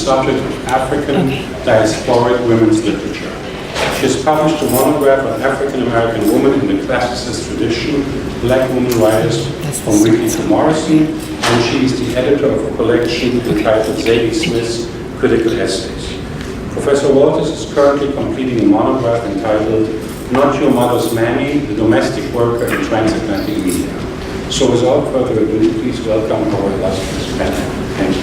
subject of African diasporic women's literature. She has published a monograph on African American women in the classicist tradition, Black Women Writers from Whitney to Morrison, and she is the editor of a collection entitled Zadie Smith's Critical Essays. Professor Walters is currently completing a monograph entitled Not Your Mother's Mammy, the Domestic Worker in Transatlantic Media. So without further ado, please welcome our illustrious panel. Thank you.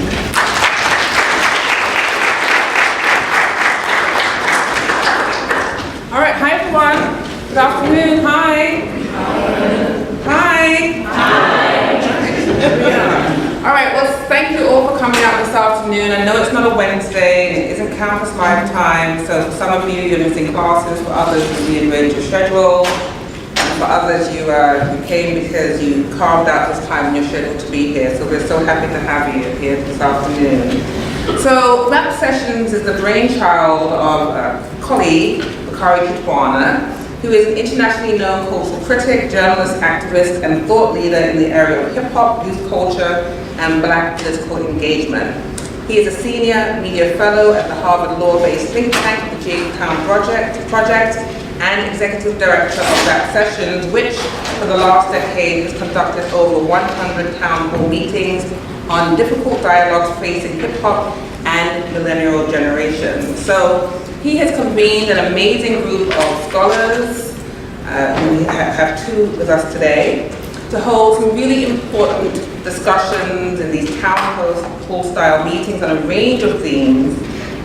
All right, hi everyone. Good afternoon. Hi. Hi. All right, well, thank you all for coming out this afternoon. I know it's not a Wednesday, and it isn't campus live time, so for some of you, you're missing classes, for others, you're rearranged your schedule, and for others, you came because you carved out this time in your schedule to be here, so we're so happy to have you here this afternoon. So, Rap Sessions is the brainchild of a colleague, Bakari Kitwana, who is an internationally known cultural critic, journalist, activist, and thought leader in the area of hip-hop, youth culture, and Black political engagement. He is a senior media fellow at the Harvard law-based think tank, the Jamestown Project, and executive director of Rap Sessions, which for the last decade has conducted over 100 town hall meetings on difficult dialogues facing hip-hop and millennial generations. So he has convened an amazing group of scholars, we have two with us today, to hold some really important discussions in these town hall style meetings on a range of themes.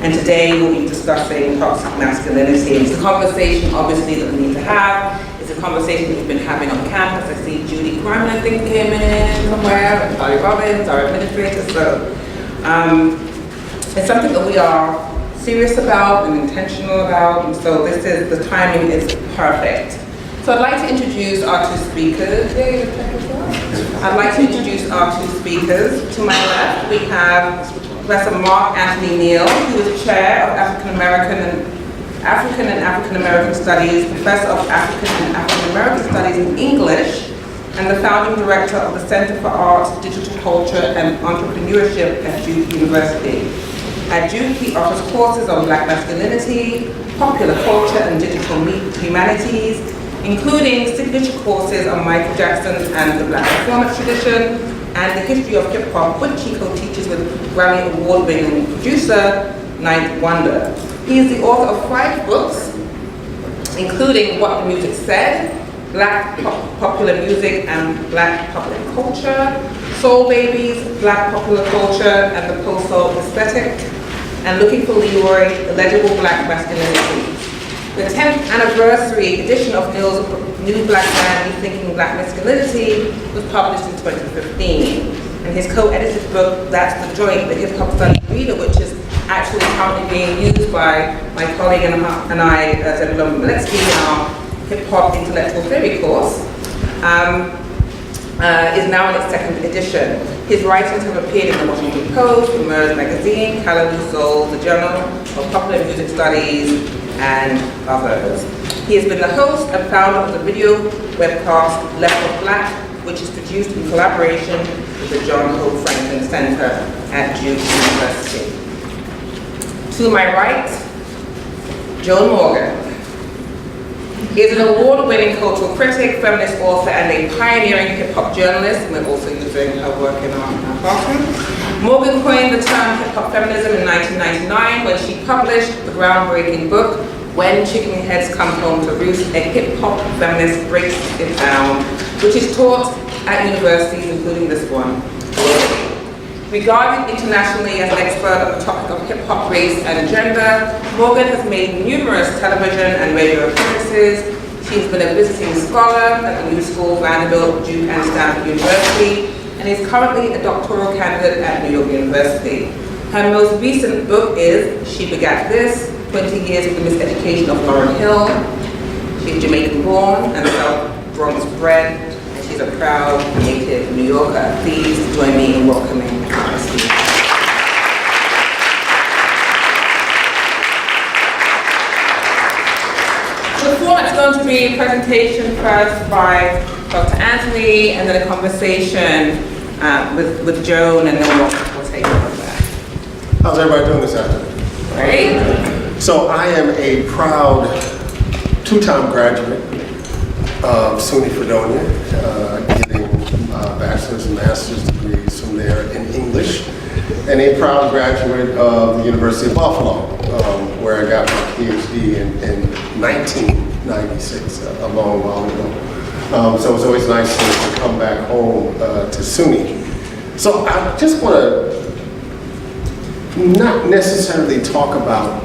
And today we'll be discussing toxic masculinity. It's a conversation obviously that we need to have. It's a conversation that we've been having on campus. I see Judy Griman, I think, came in somewhere, and Polly Robbins, our administrator. So it's something that we are serious about and intentional about, and so the timing is perfect. So I'd like to introduce our two speakers. I'd like to introduce our two speakers. To my left, we have Professor Mark Anthony Neal, who is Chair of African and African American Studies, Professor of African and African American Studies in English, and the founding director of the Center for Arts, Digital Culture, and Entrepreneurship at Duke University. At Duke, he offers courses on Black masculinity, popular culture, and digital humanities, including signature courses on Michael Jackson and the Black performance tradition, and the history of hip-hop, which he co-teaches with Grammy Award-winning producer, Ninth Wonder. He is the author of 5 books, including What the Music Said, Black Popular Music and Black Popular Culture, Soul Babies, Black Popular Culture and the Post-Soul Aesthetic, and Looking for Leroy, Illegible Black Masculinity. The 10th anniversary edition of Neal's New Black Man Rethinking Black Masculinity was published in 2015. And his co-edited book, That's the Joint, the Hip Hop Study Reader, which is actually currently being used by my colleague and I, Zebulon Maletsky, in our Hip Hop Intellectual Theory course, is now in its 2nd edition. His writings have appeared in the Washington Post, Emerge Magazine, Callaloo Soul, the Journal of Popular Music Studies, and others. He has been the host and founder of the video webcast Left of Black, which is produced in collaboration with the John Hope Franklin Center at Duke University. To my right, Joan Morgan. He is an award-winning cultural critic, feminist author, and a pioneering hip-hop journalist. We're also using her work in our classroom. Morgan coined the term hip-hop feminism in 1999 when she published the groundbreaking book, When Chicken Heads Come Home to Roost, a hip-hop feminist breaks it down, which is taught at universities, including this one. Regarded internationally as an expert on the topic of hip-hop, race, and gender, Morgan has made numerous television and radio appearances. She's been a visiting scholar at the New School, Vanderbilt, Duke, and Stanford University, and is currently a doctoral candidate at New York University. Her most recent book is She Begat This, 20 Years of the Miseducation of Lauryn Hill. She's Jamaican born and South Bronx bred, and she's a proud native New Yorker. Please join me in welcoming our speaker. The format's going to be a presentation first by Dr. Anthony, and then a conversation with Joan, and then we'll take it from there. How's everybody doing this afternoon? Great. So I am a proud two-time graduate of SUNY Fredonia, getting bachelor's and master's degrees from there in English, and a proud graduate of the University of Buffalo, where I got my PhD in 1996, a long while ago. So it's always nice to come back home to SUNY. So I just want to not necessarily talk about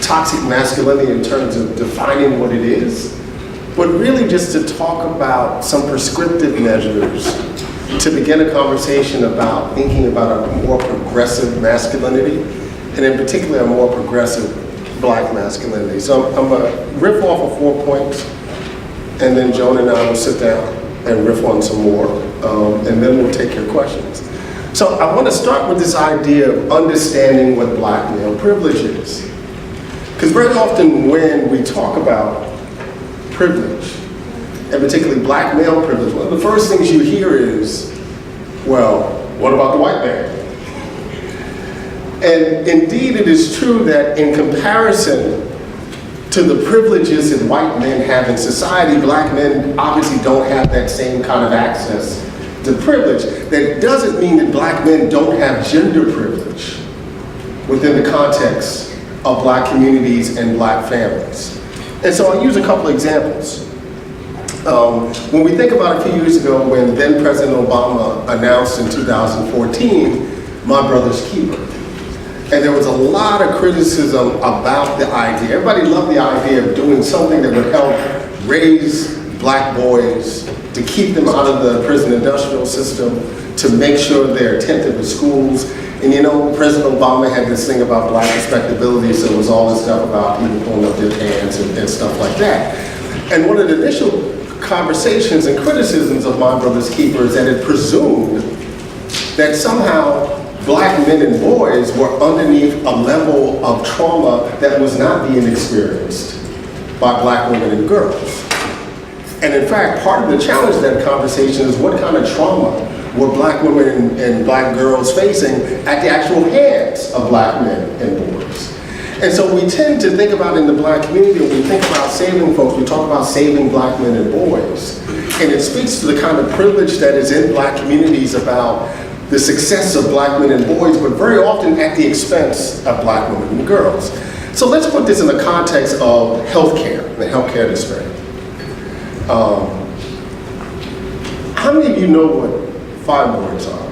toxic masculinity in terms of defining what it is, but really just to talk about some prescriptive measures to begin a conversation about thinking about a more progressive masculinity, and in particular a more progressive Black masculinity. So I'm going to riff off of 4 points, and then Joan and I will sit down and riff on some more, and then we'll take your questions. So I want to start with this idea of understanding what Black male privilege is. Because very often when we talk about privilege, and particularly Black male privilege, one of the first things you hear is, well, what about the white man? And indeed it is true that in comparison to the privileges that white men have in society, Black men obviously don't have that same kind of access to privilege. That doesn't mean that Black men don't have gender privilege within the context of Black communities and Black families. And so I'll use a couple of examples. When we think about a few years ago when then President Obama announced in 2014, My Brother's Keeper. And there was a lot of criticism about the idea. Everybody loved the idea of doing something that would help raise Black boys, to keep them out of the prison industrial system, to make sure they're attentive at schools. And you know, President Obama had this thing about Black respectability, so it was all this stuff about people pulling up their pants and stuff like that. And one of the initial conversations and criticisms of My Brother's Keeper is that it presumed that somehow Black men and boys were underneath a level of trauma that was not being experienced by Black women and girls. And in fact, part of the challenge of that conversation is what kind of trauma were Black women and Black girls facing at the actual hands of Black men and boys. And so we tend to think about in the Black community, when we think about saving folks, we talk about saving Black men and boys. And it speaks to the kind of privilege that is in Black communities about the success of Black men and boys, but very often at the expense of Black women and girls. So let's put this in the context of healthcare, the healthcare disparity. How many of you know what fibroids are?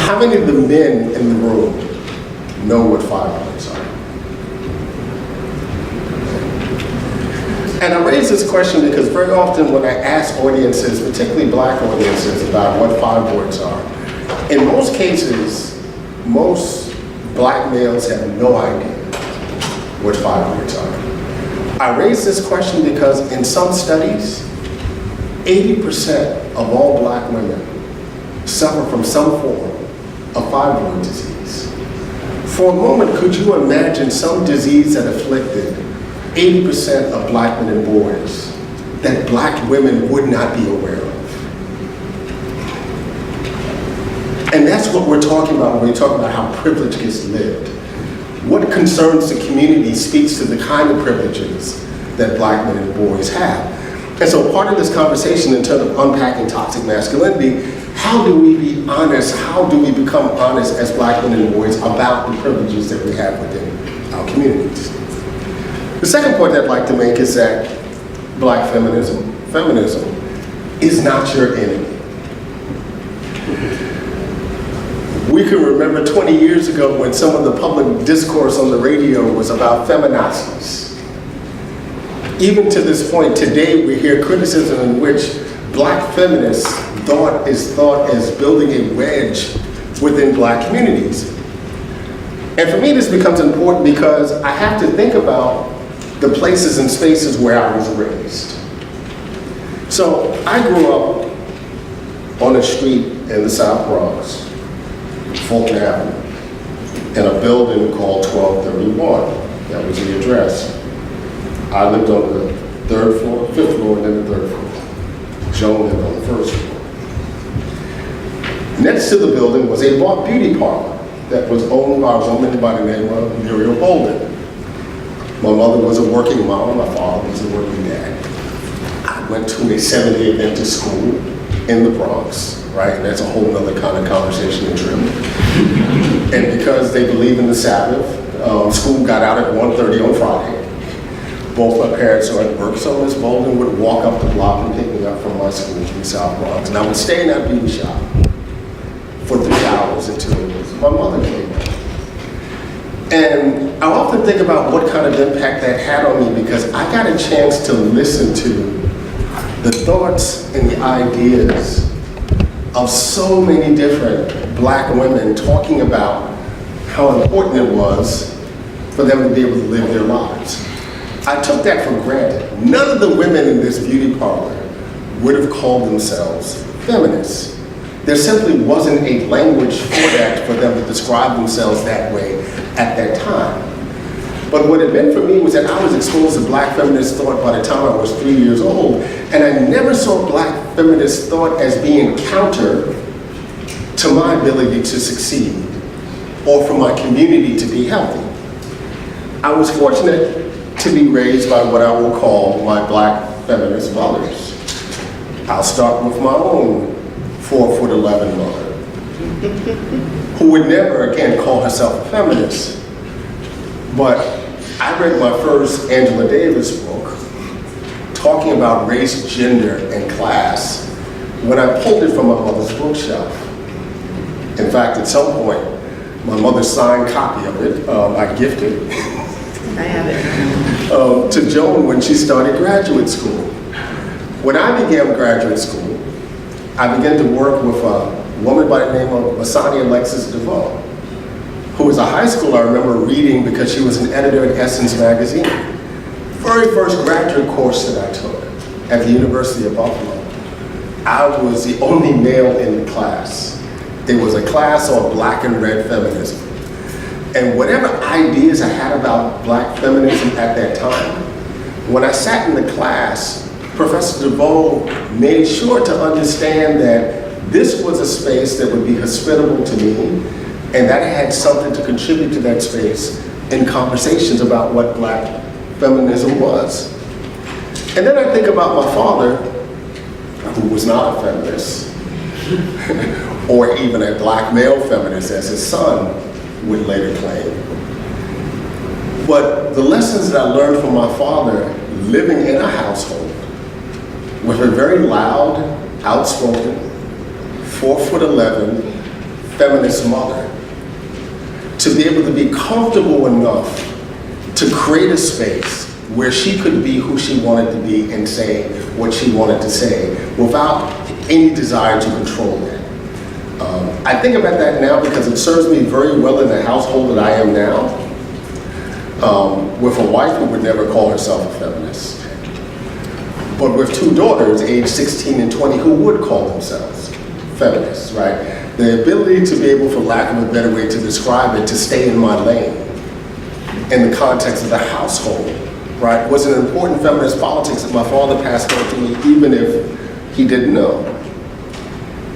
How many of the men in the room know what fibroids are? And I raise this question because very often when I ask audiences, particularly Black audiences, about what fibroids are, in most cases, most Black males have no idea what fibroids are. I raise this question because in some studies, 80% of all Black women suffer from some form of fibroid disease. For a moment, could you imagine some disease that afflicted 80% of Black men and boys that Black women would not be aware of? And that's what we're talking about when we talk about how privilege gets lived. What concerns the community speaks to the kind of privileges that Black men and boys have. And so part of this conversation in terms of unpacking toxic masculinity, how do we be honest, how do we become honest as Black men and boys about the privileges that we have within our communities? The second point I'd like to make is that Black feminism is not your enemy. We can remember 20 years ago when some of the public discourse on the radio was about feminazis. Even to this point, today we hear criticism in which Black feminists is thought as building a wedge within Black communities. And for me, this becomes important because I have to think about the places and spaces where I was raised. So I grew up on a street in the South Bronx, Fulton Avenue, in a building called 1231. That was the address. I lived on the third floor, fifth floor, and then the third floor. Joan lived on the first floor. Next to the building was a beauty parlor that was owned by a woman by the name of Muriel Bolden. My mother was a working mom, my father was a working dad. I went to a 7-day Adventist school in the Bronx, right? And that's a whole other kind of conversation and trip. And because they believe in the Sabbath, school got out at 1:30 on Friday. Both my parents are at work, so Ms. Bolden would walk up the block and pick me up from my school in the South Bronx. And I would stay in that beauty shop for 3 hours until my mother came home. And I often think about what kind of impact that had on me because I got a chance to listen to the thoughts and the ideas of so many different Black women talking about how important it was for them to be able to live their lives. I took that for granted. None of the women in this beauty parlor would have called themselves feminists. There simply wasn't a language for that for them to describe themselves that way at that time. But what it meant for me was that I was exposed to Black feminist thought by the time I was 3 years old, and I never saw Black feminist thought as being counter to my ability to succeed or for my community to be healthy. I was fortunate to be raised by what I will call my Black feminist mothers. I'll start with my own 4'11" mother, who would never again call herself a feminist. But I read my first Angela Davis book talking about race, gender, and class when I pulled it from my mother's bookshelf. In fact, at some point, my mother's signed copy of it, I gifted I have it. to Joan when she started graduate school. When I began graduate school, I began to work with a woman by the name of Masani Alexis DeVoe, who was a high school I remember reading because she was an editor at Essence magazine. Very first graduate course that I took at the University of Buffalo, I was the only male in the class. It was a class on Black and red feminism. And whatever ideas I had about Black feminism at that time, when I sat in the class, Professor DeVoe made sure to understand that this was a space that would be hospitable to me and that I had something to contribute to that space in conversations about what Black feminism was. And then I think about my father, who was not a feminist, or even a Black male feminist, as his son would later claim. But the lessons that I learned from my father living in a household with a very loud, outspoken, 4'11" feminist mother, to be able to be comfortable enough to create a space where she could be who she wanted to be and say what she wanted to say without any desire to control that. I think about that now because it serves me very well in the household that I am now, with a wife who would never call herself a feminist, but with 2 daughters, aged 16 and 20, who would call themselves feminists, right? The ability to be able, for lack of a better way to describe it, to stay in my lane in the context of the household, right, was an important feminist politics that my father passed on to me, even if he didn't know.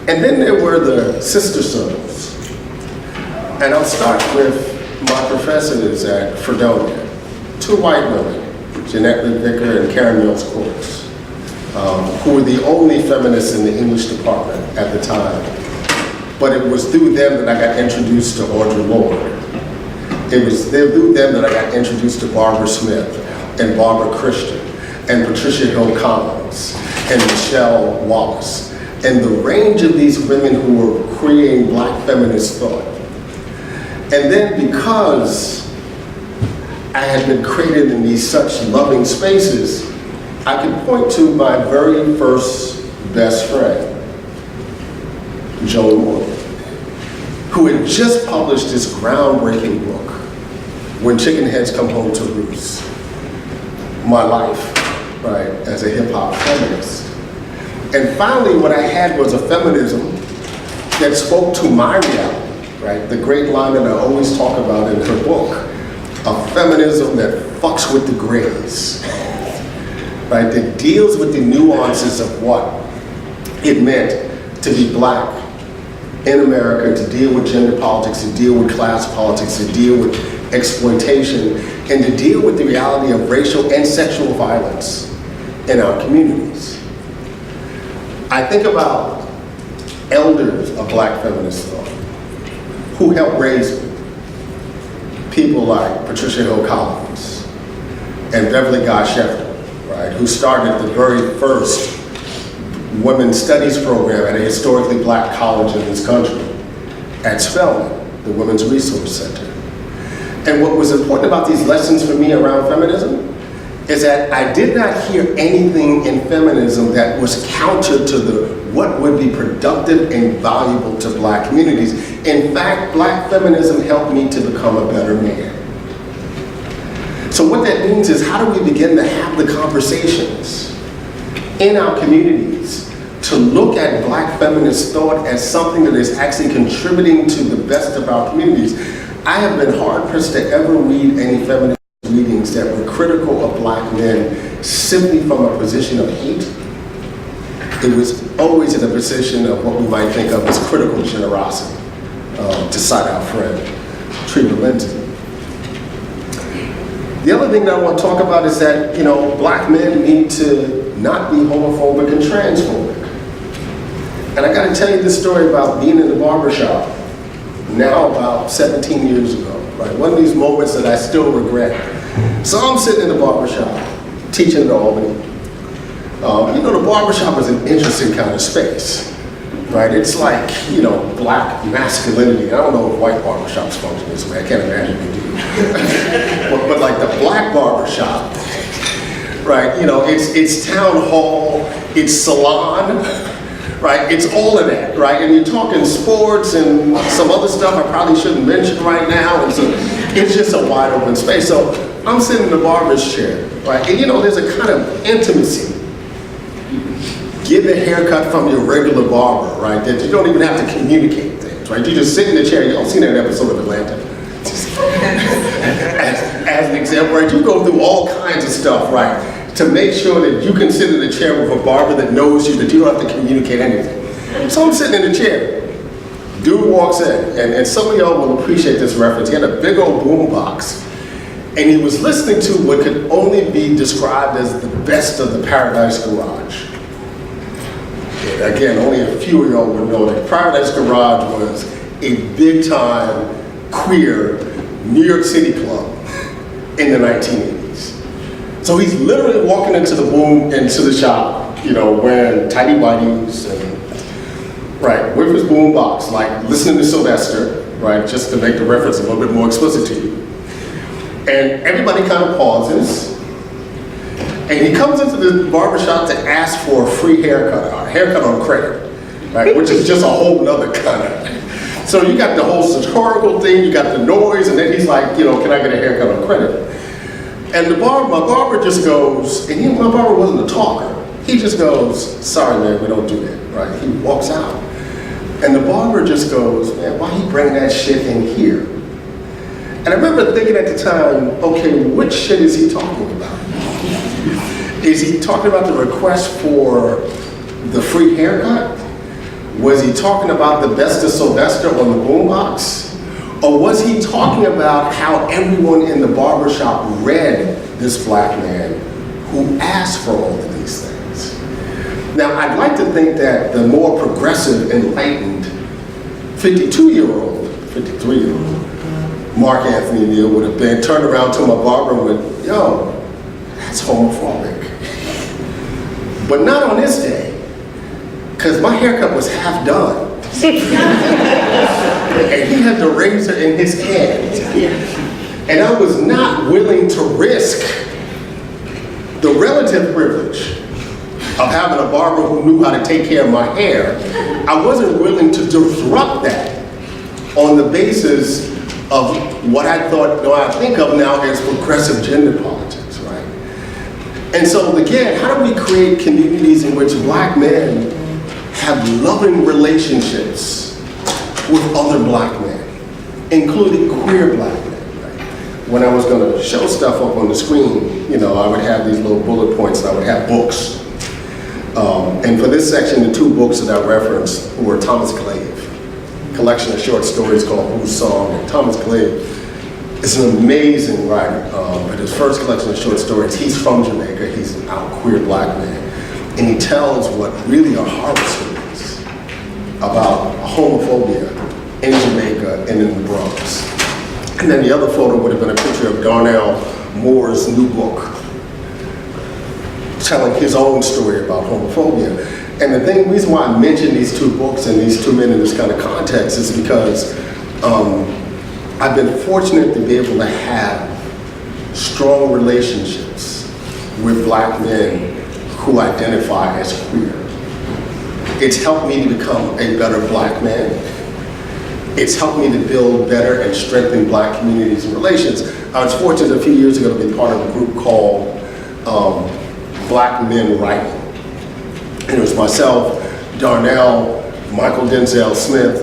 And then there were the sister circles. And I'll start with my professors at Fredonia, 2 white women, Jeanette Vicker and Karen Mills Courts, who were the only feminists in the English department at the time. But it was through them that I got introduced to Audre Lorde. It was through them that I got introduced to Barbara Smith and Barbara Christian and Patricia Hill Collins and Michelle Wallace and the range of these women who were creating Black feminist thought. And then because I had been created in these such loving spaces, I could point to my very first best friend, Joan Moore, who had just published this groundbreaking book, When Chicken Heads Come Home to Roost, my life, right, as a hip hop feminist. And finally, what I had was a feminism that spoke to my reality, right? The great line that I always talk about in her book, a feminism that fucks with the grays, right? That deals with the nuances of what it meant to be Black in America to deal with gender politics, to deal with class politics, to deal with exploitation, and to deal with the reality of racial and sexual violence in our communities. I think about elders of Black feminist thought who helped raise me. People like Patricia Hill Collins and Beverly Guy Shepherd, right, who started the very first women's studies program at a historically Black college in this country, at Spelman, the Women's Resource Center. And what was important about these lessons for me around feminism is that I did not hear anything in feminism that was counter to what would be productive and valuable to Black communities. In fact, Black feminism helped me to become a better man. So what that means is, how do we begin to have the conversations in our communities to look at Black feminist thought as something that is actually contributing to the best of our communities? I have been hard-pressed to ever read any feminist readings that were critical of Black men simply from a position of hate. It was always in a position of what we might think of as critical generosity, to cite our friend, Treva Lindsay. The other thing that I want to talk about is that, Black men need to not be homophobic and transphobic. And I got to tell you this story about being in the barbershop now about 17 years ago, right? One of these moments that I still regret. So I'm sitting in the barbershop, teaching at Albany. The barbershop is an interesting kind of space, right? It's like, Black masculinity. I don't know if white barbershops function this way. I can't imagine they do. but like the Black barbershop, right? It's town hall, it's salon, right? It's all of that, right? And you're talking sports and some other stuff I probably shouldn't mention right now. And so it's just a wide open space. So I'm sitting in the barber's chair, right? And there's a kind of intimacy. Get a haircut from your regular barber, right? That you don't even have to communicate things, right? You just sit in the chair. You don't see that episode of Atlanta. as an example, right? You go through all kinds of stuff, right? To make sure that you can sit in the chair with a barber that knows you, that you don't have to communicate anything. So I'm sitting in the chair. Dude walks in, and some of y'all will appreciate this reference. He had a big old boom box, and he was listening to what could only be described as the best of the Paradise Garage. Again, only a few of y'all would know that Paradise Garage was a big-time queer New York City club in the 1980s. So he's literally walking into the shop, wearing tidy whities and, right, with his boombox, like listening to Sylvester, right, just to make the reference a little bit more explicit to you. And everybody kind of pauses. And he comes into the barbershop to ask for a free haircut, or a haircut on credit, right? Which is just a whole nother kind of. So you got the whole satirical thing, you got the noise, and then he's like, can I get a haircut on credit? And my barber just goes, and my barber wasn't a talker. He just goes, sorry man, we don't do that, right? He walks out. And the barber just goes, man, why he bring that shit in here? And I remember thinking at the time, okay, which shit is he talking about? Is he talking about the request for the free haircut? Was he talking about the best of Sylvester on the boombox? Or was he talking about how everyone in the barbershop read this Black man who asked for all of these things? Now, I'd like to think that the more progressive, enlightened 52-year-old, 53-year-old Mark Anthony Neal would have been turned around to my barber and went, yo, that's homophobic. But not on this day, because my haircut was half done. And he had the razor in his hand. And I was not willing to risk the relative privilege of having a barber who knew how to take care of my hair. I wasn't willing to disrupt that on the basis of what I think of now as progressive gender politics, right? And so again, how do we create communities in which Black men have loving relationships with other Black men, including queer Black men, right? When I was gonna show stuff up on the screen, I would have these little bullet points and I would have books. And for this section, the two books that I referenced were Thomas Glave, collection of short stories called Whose Song? And Thomas Glade is an amazing writer, but his first collection of short stories, he's from Jamaica, he's an out queer black man, and he tells what really are horror stories about homophobia in Jamaica and in the Bronx. And then the other photo would have been a picture of Darnell Moore's new book, telling his own story about homophobia. And the reason why I mention these two books and these two men in this kind of context is because I've been fortunate to be able to have strong relationships with black men who identify as queer. It's helped me to become a better black man. It's helped me to build better and strengthen black communities and relations. I was fortunate a few years ago to be part of a group called Black Men Writing. And it was myself, Darnell, Michael Denzel Smith,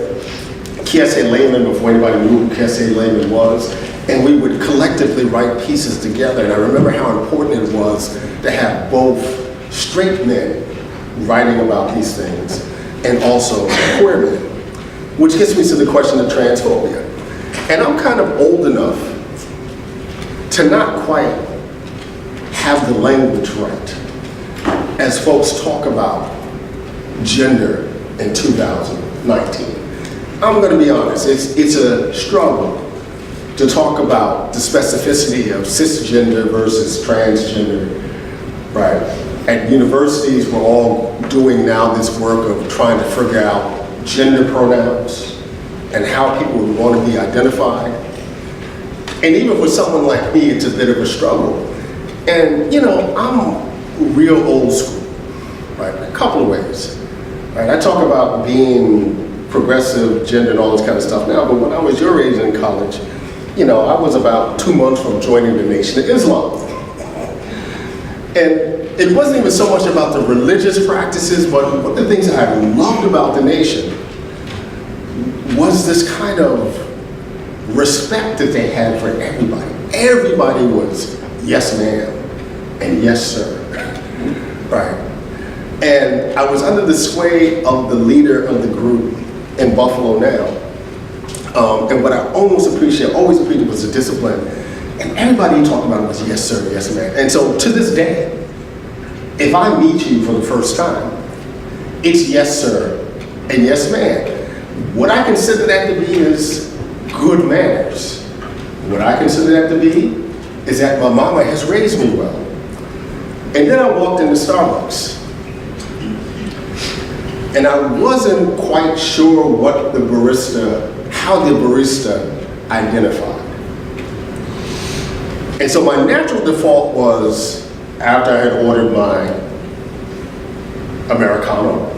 Kiese Lehman, before anybody knew who Kiese Lehman was, and we would collectively write pieces together. And I remember how important it was to have both straight men writing about these things and also queer men, which gets me to the question of transphobia. And I'm kind of old enough to not quite have the language right as folks talk about gender in 2019. I'm going to be honest, it's a struggle to talk about the specificity of cisgender versus transgender, right? At universities, we're all doing now this work of trying to figure out gender pronouns and how people would want to be identified. And even for someone like me, it's a bit of a struggle. And I'm real old school, right? A couple of ways, right? I talk about being progressive, gender, and all this kind of stuff now, but when I was your age in college, I was about 2 months from joining the Nation of Islam. And it wasn't even so much about the religious practices, but one of the things that I loved about the Nation was this kind of respect that they had for everybody. Everybody was yes ma'am and yes sir, right? And I was under the sway of the leader of the group in Buffalo now. And what I always appreciated was the discipline. And everybody you talked about was yes sir, yes ma'am. And so to this day, if I meet you for the first time, it's yes sir and yes ma'am. What I consider that to be is good manners. What I consider that to be is that my mama has raised me well. And then I walked into Starbucks. And I wasn't quite sure how the barista identified. And so my natural default was, after I had ordered my Americano,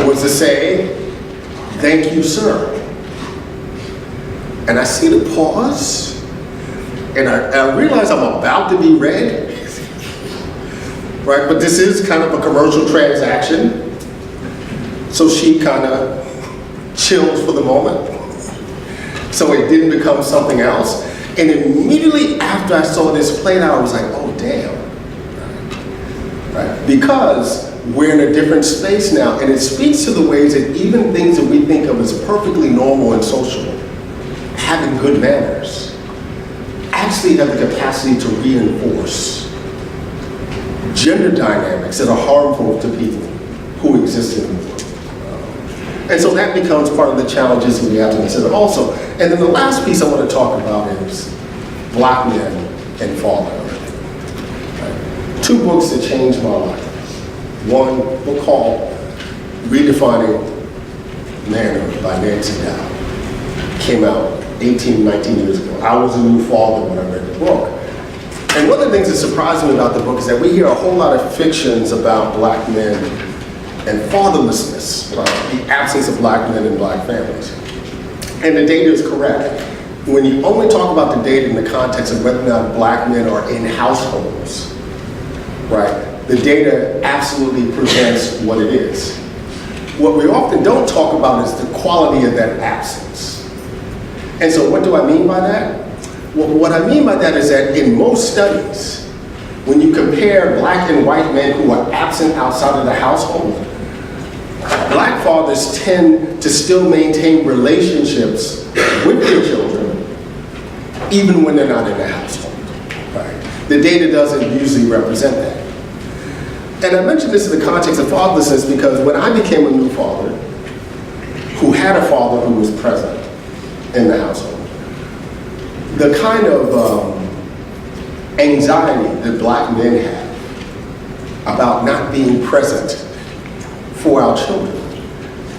was to say, "Thank you, sir." And I see the pause, and I realize I'm about to be read, right? But this is kind of a commercial transaction. So she kind of chilled for the moment. So it didn't become something else. And immediately after I saw this played out, I was like, oh, damn. Right? Because we're in a different space now, and it speaks to the ways that even things that we think of as perfectly normal and social, having good manners, actually have the capacity to reinforce gender dynamics that are harmful to people who exist in the world. And so that becomes part of the challenges that we have to consider also. And then the last piece I want to talk about is Black men and fatherhood. Right? 2 books that changed my life. One book called Redefining Manhood by Nancy Dow. Came out 18, 19 years ago. I was a new father when I read the book. And one of the things that surprised me about the book is that we hear a whole lot of fictions about black men and fatherlessness, the absence of black men in black families. And the data is correct. When you only talk about the data in the context of whether or not black men are in households, right, the data absolutely presents what it is. What we often don't talk about is the quality of that absence. And so what do I mean by that? Well, what I mean by that is that in most studies, when you compare black and white men who are absent outside of the household, Black fathers tend to still maintain relationships with their children, even when they're not in the household. Right? The data doesn't usually represent that. And I mention this in the context of fatherlessness because when I became a new father, who had a father who was present in the household, the kind of anxiety that black men have about not being present for our children.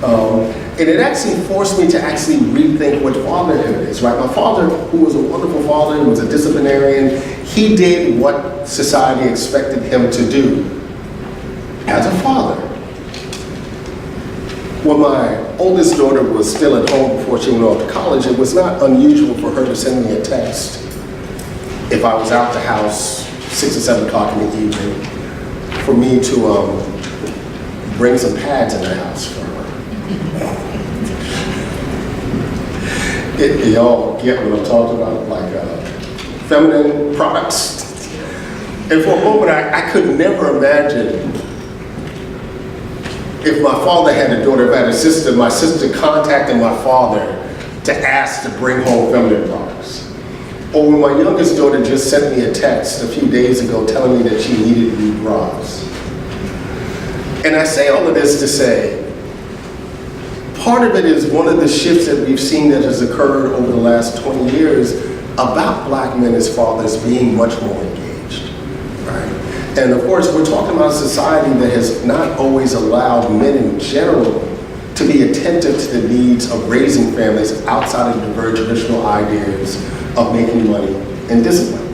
And it actually forced me to actually rethink what fatherhood is, right? My father, who was a wonderful father, who was a disciplinarian, he did what society expected him to do as a father. When my oldest daughter was still at home before she went off to college, it was not unusual for her to send me a text if I was out the house 6 or 7 o'clock in the evening for me to bring some pads in the house for her. Y'all get what I'm talking about, like feminine products. And for a moment, I could never imagine if my father had a daughter, if I had a sister, my sister contacted my father to ask to bring home feminine products. Or when my youngest daughter just sent me a text a few days ago telling me that she needed new bras. And I say all of this to say, part of it is one of the shifts that we've seen that has occurred over the last 20 years about black men as fathers being much more engaged, right? And of course, we're talking about a society that has not always allowed men in general to be attentive to the needs of raising families outside of the very traditional ideas of making money and discipline.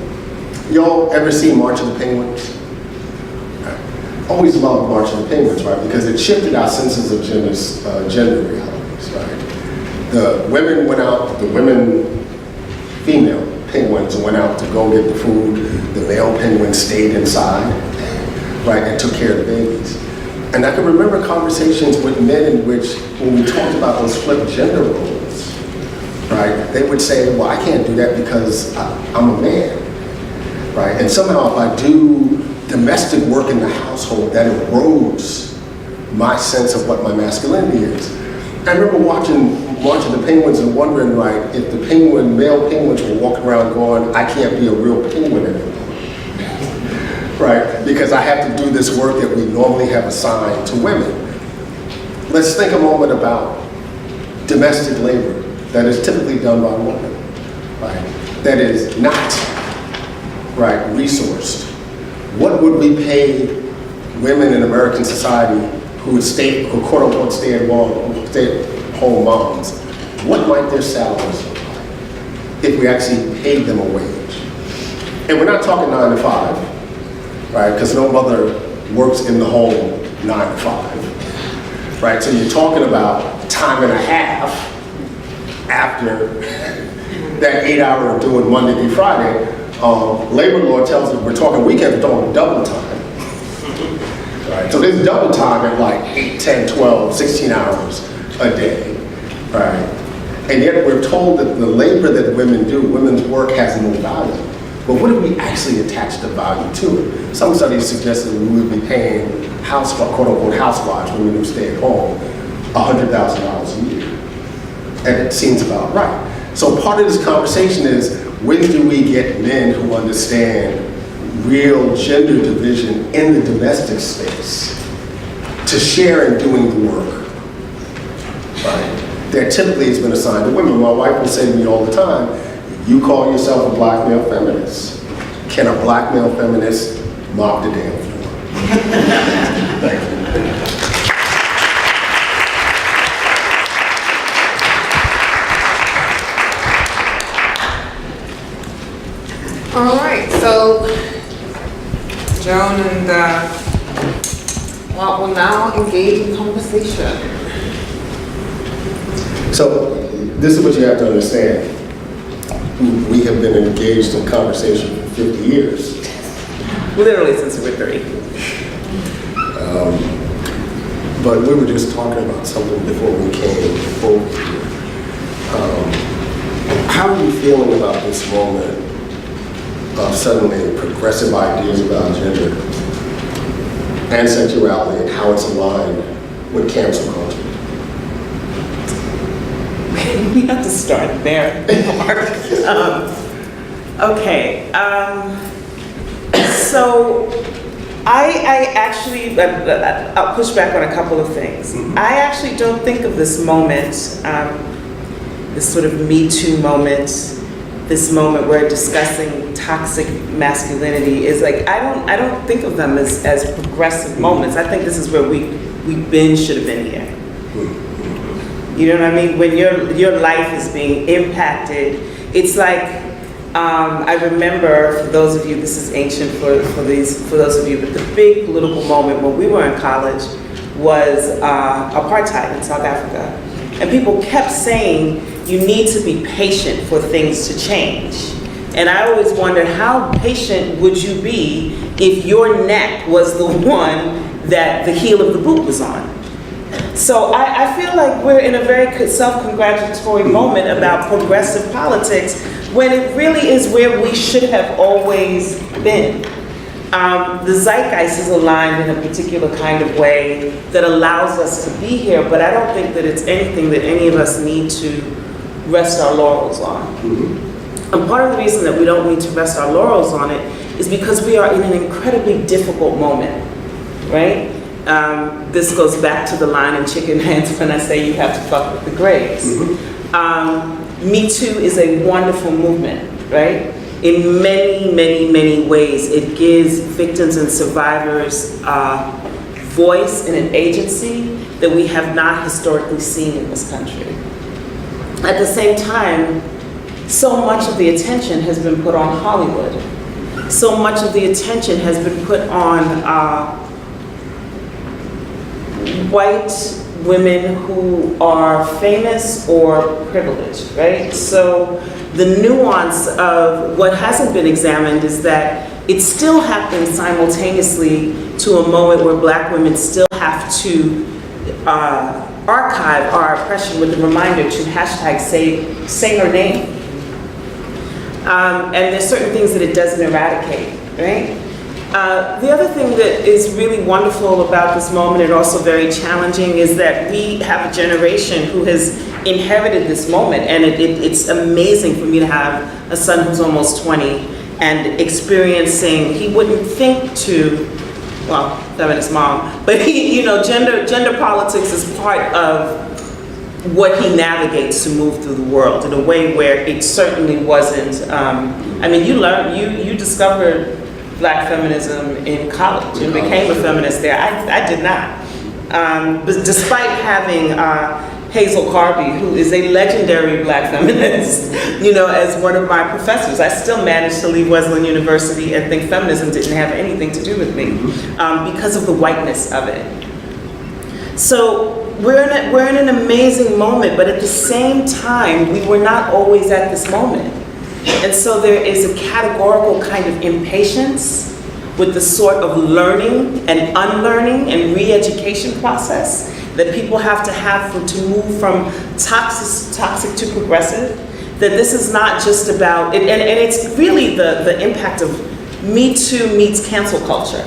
Y'all ever seen March of the Penguins? Always loved March of the Penguins, right? Because it shifted our senses of gender realities, right? The women went out, female penguins went out to go get the food. The male penguins stayed inside, right, and took care of the babies. And I can remember conversations with men in which, when we talked about those flipped gender roles, right, they would say, well, I can't do that because I'm a man, right? And somehow if I do domestic work in the household, that erodes my sense of what my masculinity is. I remember watching March of the Penguins and wondering, right, if the male penguins were walking around going, I can't be a real penguin anymore, right? Because I have to do this work that we normally have assigned to women. Let's think a moment about domestic labor that is typically done by women, right? That is not, right, resourced. What would we pay women in American society who would who quote unquote stay at home moms? What might their salaries look like if we actually paid them a wage? And we're not talking 9 to 5, right? Because no mother works in the home 9 to 5, right? So you're talking about time and a half after that 8 hour of doing Monday through Friday. Labor law tells us we're talking weekends, we're talking double time. Right? So there's double time at like 8, 10, 12, 16 hours a day. Right? And yet we're told that the labor that women do, women's work has no value. But what if we actually attach the value to it? Some studies suggest that we would be paying quote unquote housewives, women who stay at home, $100,000 a year. And it seems about right. So part of this conversation is, when do we get men who understand real gender division in the domestic space to share in doing the work, right? That typically has been assigned to women. My wife will say to me all the time, you call yourself a black male feminist. Can a black male feminist mop the damn floor? Thank you. All right, so Joan and well, we'll now engage in conversation. So this is what you have to understand. We have been engaged in conversation for 50 years. Literally since we were 3. But we were just talking about something before we came over here. How are you feeling about this moment of suddenly progressive ideas about gender and sexuality and how it's aligned with cancel culture? We have to start there, Mark. Okay. So I actually, I'll push back on a couple of things. I actually don't think of this moment, this sort of Me Too moment, this moment where discussing toxic masculinity is like, I don't think of them as progressive moments. I think this is where we should have been here. You know what I mean? When your life is being impacted, it's like, I remember, for those of you, this is ancient for those of you, but the big political moment when we were in college was apartheid in South Africa. And people kept saying, you need to be patient for things to change. And I always wondered, how patient would you be if your neck was the one that the heel of the boot was on? So I feel like we're in a very self-congratulatory moment about progressive politics when it really is where we should have always been. The zeitgeist is aligned in a particular kind of way that allows us to be here, but I don't think that it's anything that any of us need to rest our laurels on. And part of the reason that we don't need to rest our laurels on it is because we are in an incredibly difficult moment, right? This goes back to the line in Chicken Hands when I say you have to fuck with the graves. Me Too is a wonderful movement, right? In many, many, many ways, it gives victims and survivors voice and an agency that we have not historically seen in this country. At the same time, so much of the attention has been put on Hollywood. So much of the attention has been put on white women who are famous or privileged, right? So the nuance of what hasn't been examined is that it still happens simultaneously to a moment where Black women still have to archive our oppression with a reminder to hashtag say her name. And there's certain things that it doesn't eradicate, right? The other thing that is really wonderful about this moment and also very challenging is that we have a generation who has inherited this moment, and it's amazing for me to have a son who's almost 20 and experiencing, he wouldn't think to, well, feminist mom, but he, you know, gender politics is part of what he navigates to move through the world in a way where it certainly wasn't, I mean, you discovered Black feminism in college and became a feminist there. I did not. But despite having Hazel Carby, who is a legendary Black feminist, you know, as one of my professors, I still managed to leave Wesleyan University and think feminism didn't have anything to do with me because of the whiteness of it. So we're in an amazing moment, but at the same time, we were not always at this moment. And so there is a categorical kind of impatience with the sort of learning and unlearning and re-education process that people have to move from toxic to progressive. That this is not just about, and it's really the impact of Me Too meets cancel culture,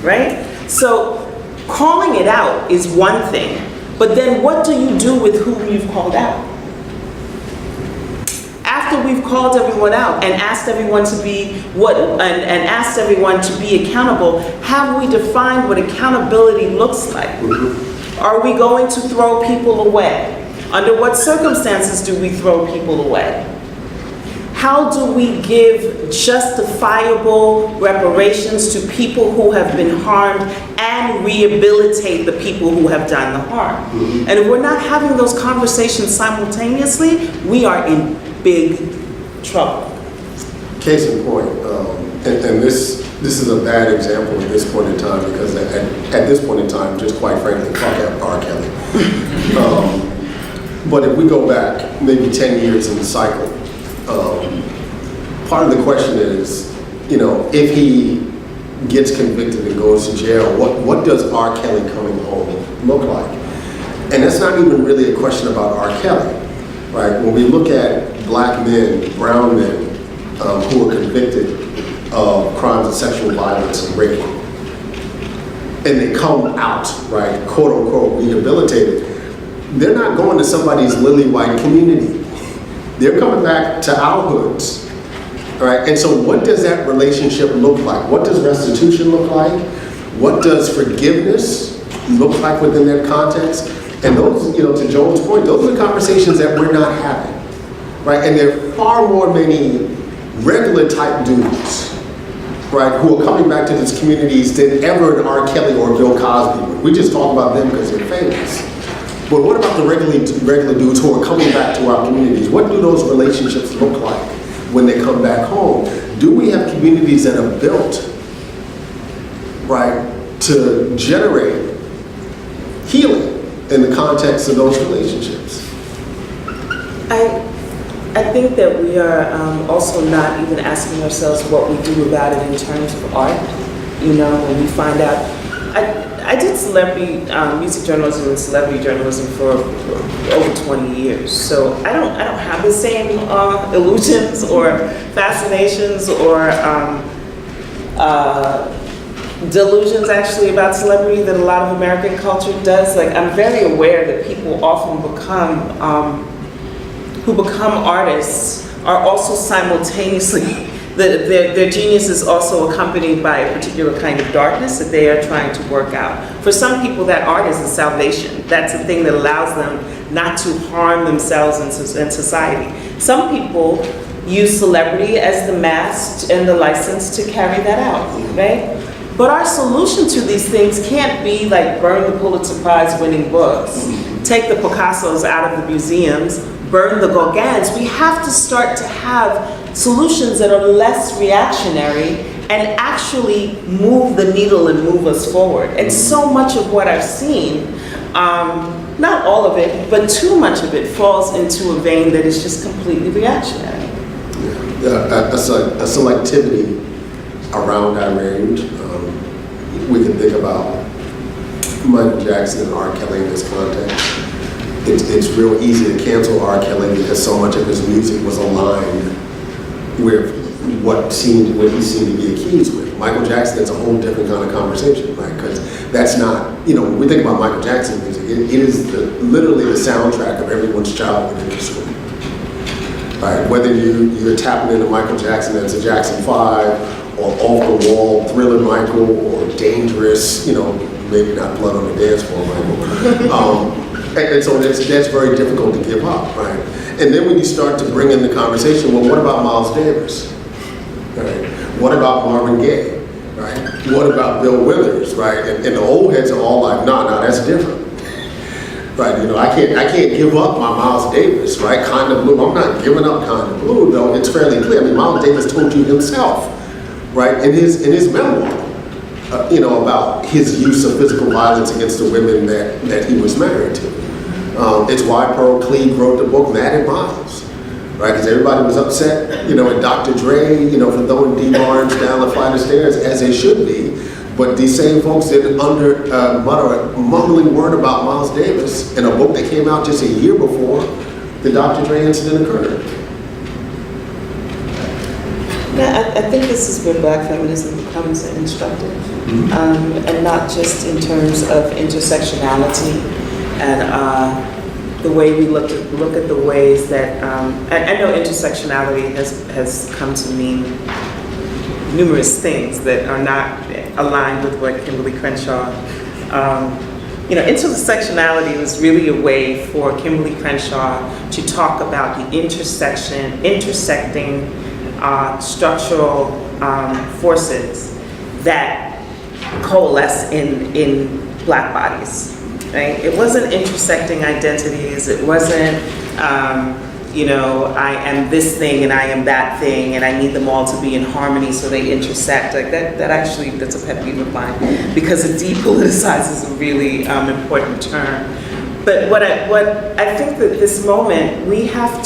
right? So calling it out is one thing, but then what do you do with who you've called out? After we've called everyone out and asked everyone to be and asked everyone to be accountable, have we defined what accountability looks like? Are we going to throw people away? Under what circumstances do we throw people away? How do we give justifiable reparations to people who have been harmed and rehabilitate the people who have done the harm? And if we're not having those conversations simultaneously, we are in big trouble. Case in point, and this is a bad example at this point in time because at this point in time, just quite frankly, fuck R. Kelly. But if we go back maybe 10 years in the cycle, part of the question is, you know, if he gets convicted and goes to jail, what does R. Kelly coming home look like? And that's not even really a question about R. Kelly, right? When we look at Black men, brown men, who are convicted of crimes of sexual violence and rape, and they come out, right, quote unquote, rehabilitated, they're not going to somebody's lily white community. They're coming back to our hoods, right? And so what does that relationship look like? What does restitution look like? What does forgiveness look like within that context? And those, to Joel's point, those are the conversations that we're not having, right? And there are far more many regular type dudes, right, who are coming back to these communities than ever an R. Kelly or Bill Cosby would. We just talk about them because they're famous. But what about the regular dudes who are coming back to our communities? What do those relationships look like when they come back home? Do we have communities that are built, right, to generate healing in the context of those relationships? I think that we are also not even asking ourselves what we do about it in terms of art. When we find out, I did celebrity music journalism and celebrity journalism for over 20 years. So I don't have the same illusions or fascinations or delusions actually about celebrity that a lot of American culture does. Like, I'm very aware that people often who become artists are also simultaneously, their genius is also accompanied by a particular kind of darkness that they are trying to work out. For some people, that art is a salvation. That's the thing that allows them not to harm themselves in society. Some people use celebrity as the mask and the license to carry that out, right? But our solution to these things can't be like burn the Pulitzer Prize winning books, take the Picassos out of the museums, burn the Gauguins. We have to start to have solutions that are less reactionary and actually move the needle and move us forward. And so much of what I've seen, not all of it, but too much of it falls into a vein that is just completely reactionary. A selectivity around our range. We can think about Michael Jackson and R. Kelly in this context. It's real easy to cancel R. Kelly because so much of his music was aligned with what he seemed to be accused with. Michael Jackson, it's a whole different kind of conversation, right? Because that's not, when we think about Michael Jackson music, it is literally the soundtrack of everyone's childhood in school. Right? Whether you're tapping into Michael Jackson as a Jackson 5, or Off the Wall, Thriller Michael, or Dangerous, maybe not Blood on the Dance Floor Michael. And so that's very difficult to give up, right? And then when you start to bring in the conversation, well, what about Miles Davis? Right? What about Marvin Gaye? Right? What about Bill Withers? Right? And the old heads are all like, no, that's different. Right? I can't give up my Miles Davis, right? Kind of Blue. I'm not giving up Kind of Blue, though. It's fairly clear. I mean, Miles Davis told you himself, right, in his memoir, about his use of physical violence against the women that he was married to. It's why Pearl Cleave wrote the book Mad at Miles, right? Because everybody was upset, and Dr. Dre, for throwing D. Barnes down the flight of stairs, as they should be. But these same folks didn't mutter a mumbling word about Miles Davis in a book that came out just a year before the Dr. Dre incident occurred. Yeah, I think this is where Black feminism becomes instructive, and not just in terms of intersectionality and the way we look at the ways that I know intersectionality has come to mean numerous things that are not aligned with what Kimberly Crenshaw. Intersectionality was really a way for Kimberly Crenshaw to talk about the intersecting structural forces that coalesce in Black bodies, right? It wasn't intersecting identities. It wasn't, I am this thing and I am that thing and I need them all to be in harmony so they intersect. Like that's a pet peeve of mine, because it depoliticizes a really important term. But what I think that this moment we have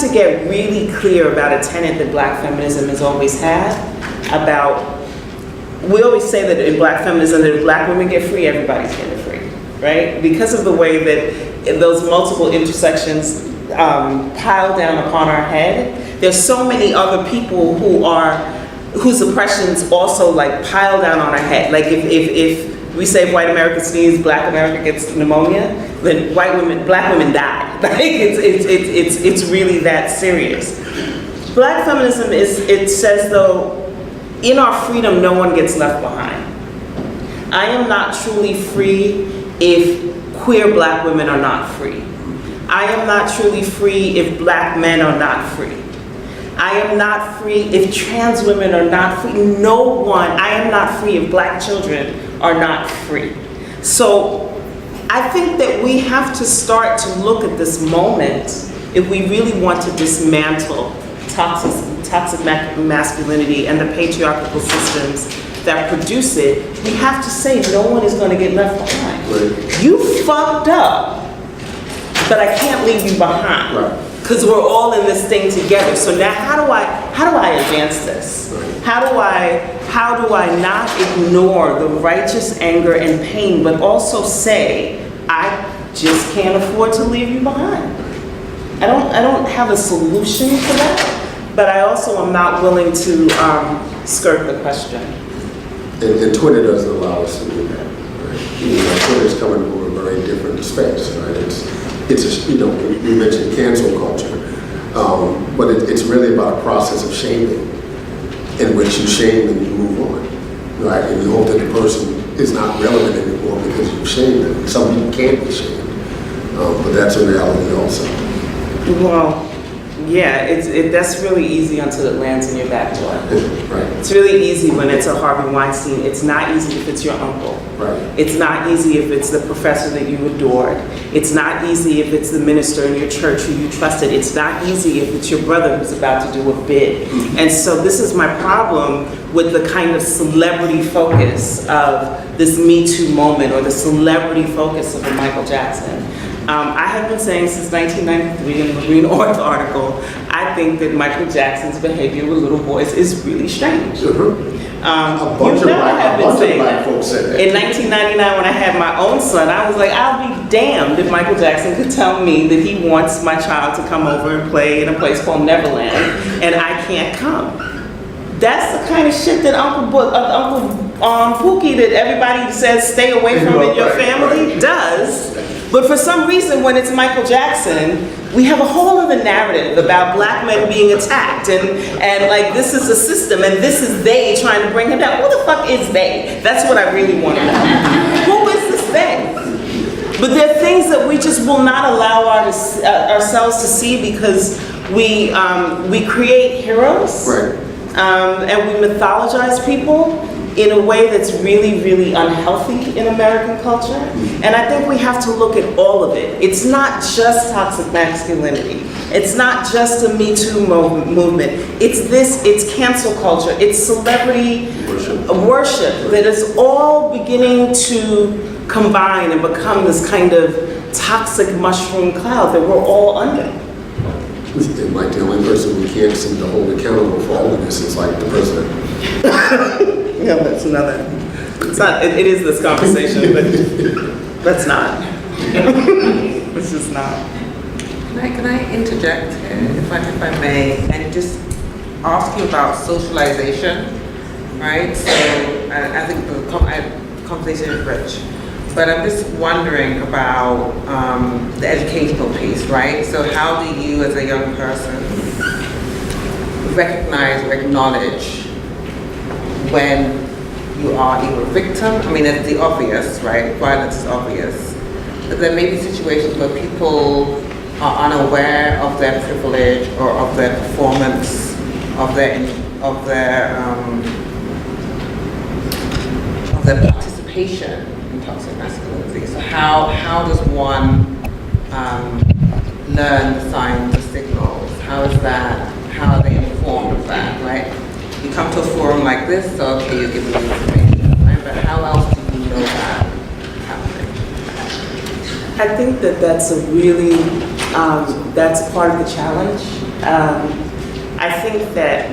to get really clear about a tenet that Black feminism has always had about. We always say that in Black feminism that if Black women get free, everybody's getting free, right? Because of the way that those multiple intersections pile down upon our head, there's so many other people who whose oppressions also like pile down on our head. Like if we say white America sneezes, black America gets pneumonia, then black women die. Like it's really that serious. Black feminism it says though, in our freedom, no one gets left behind. I am not truly free if queer black women are not free. I am not truly free if black men are not free. I am not free if trans women are not free. No one, I am not free if black children are not free. So I think that we have to start to look at this moment if we really want to dismantle toxic masculinity and the patriarchal systems that produce it. We have to say no one is going to get left behind. Right. You fucked up, but I can't leave you behind. Right. Because we're all in this thing together. So now how do I advance this? Right. How do I not ignore the righteous anger and pain, but also say, I just can't afford to leave you behind. I don't have a solution to that, but I also am not willing to skirt the question. And Twitter doesn't allow us to do that. Right? You know, Twitter's coming from a very different space, right? It's a, you know, you mentioned cancel culture, but it's really about a process of shaming, in which you shame and you move on, right? And you hope that the person is not relevant anymore because you've shamed them. Some people can't be shamed, but that's a reality also. Well, yeah, that's really easy until it lands in your back door. Right. It's really easy when it's a Harvey Weinstein. It's not easy if it's your uncle. Right. It's not easy if it's the professor that you adored. It's not easy if it's the minister in your church who you trusted. It's not easy if it's your brother who's about to do a bid. And so this is my problem with the kind of celebrity focus of this Me Too moment, or the celebrity focus of the Michael Jackson. I have been saying since 1993 in the Green Earth article, I think that Michael Jackson's behavior with little boys is really strange. A bunch of black folks said that. In 1999, when I had my own son, I was like, I'll be damned if Michael Jackson could tell me that he wants my child to come over and play in a place called Neverland, and I can't come. That's the kind of shit that Uncle Pookie, that everybody says stay away from in your family, does. But for some reason, when it's Michael Jackson, we have a whole other narrative about black men being attacked, and like this is a system, and this is they trying to bring him down. Who the fuck is they? That's what I really want to know. Who is this they? But there are things that we just will not allow ourselves to see because we create heroes, Right. And we mythologize people in a way that's really, really unhealthy in American culture. And I think we have to look at all of it. It's not just toxic masculinity. It's not just a Me Too movement. It's cancel culture. It's celebrity worship that is all beginning to combine and become this kind of toxic mushroom cloud that we're all under. And like the only person we can't seem to hold accountable for all of this is like the president. Yeah, that's another. It's not. It is this conversation, but let's not. It's just not. Can I interject here, if I may, and just ask you about socialization, right? So I think the conversation is rich, but I'm just wondering about the educational piece, right? So how do you, as a young person, recognize or acknowledge when you are either a victim? I mean, it's the obvious, right? Violence is obvious. But there may be situations where people are unaware of their privilege or of their performance, of their participation in toxic masculinity. So how does one learn the signs, the signals? How are they informed of that, right? You come to a forum like this, so okay, you're giving me information, right? But how else do you know that happening? I think that that's a really, that's part of the challenge. I think that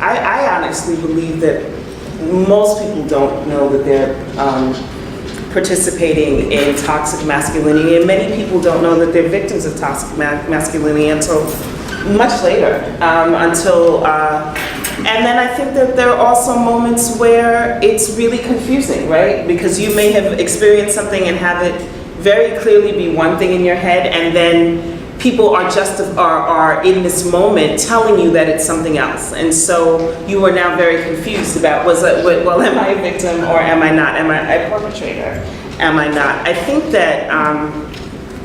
I honestly believe that most people don't know that they're participating in toxic masculinity, and many people don't know that they're victims of toxic masculinity until much later, until And then I think that there are also moments where it's really confusing, right? Because you may have experienced something and have it very clearly be one thing in your head, and then people are in this moment telling you that it's something else. And so you are now very confused about, well, am I a victim or am I not? Am I a perpetrator? Am I not? I think that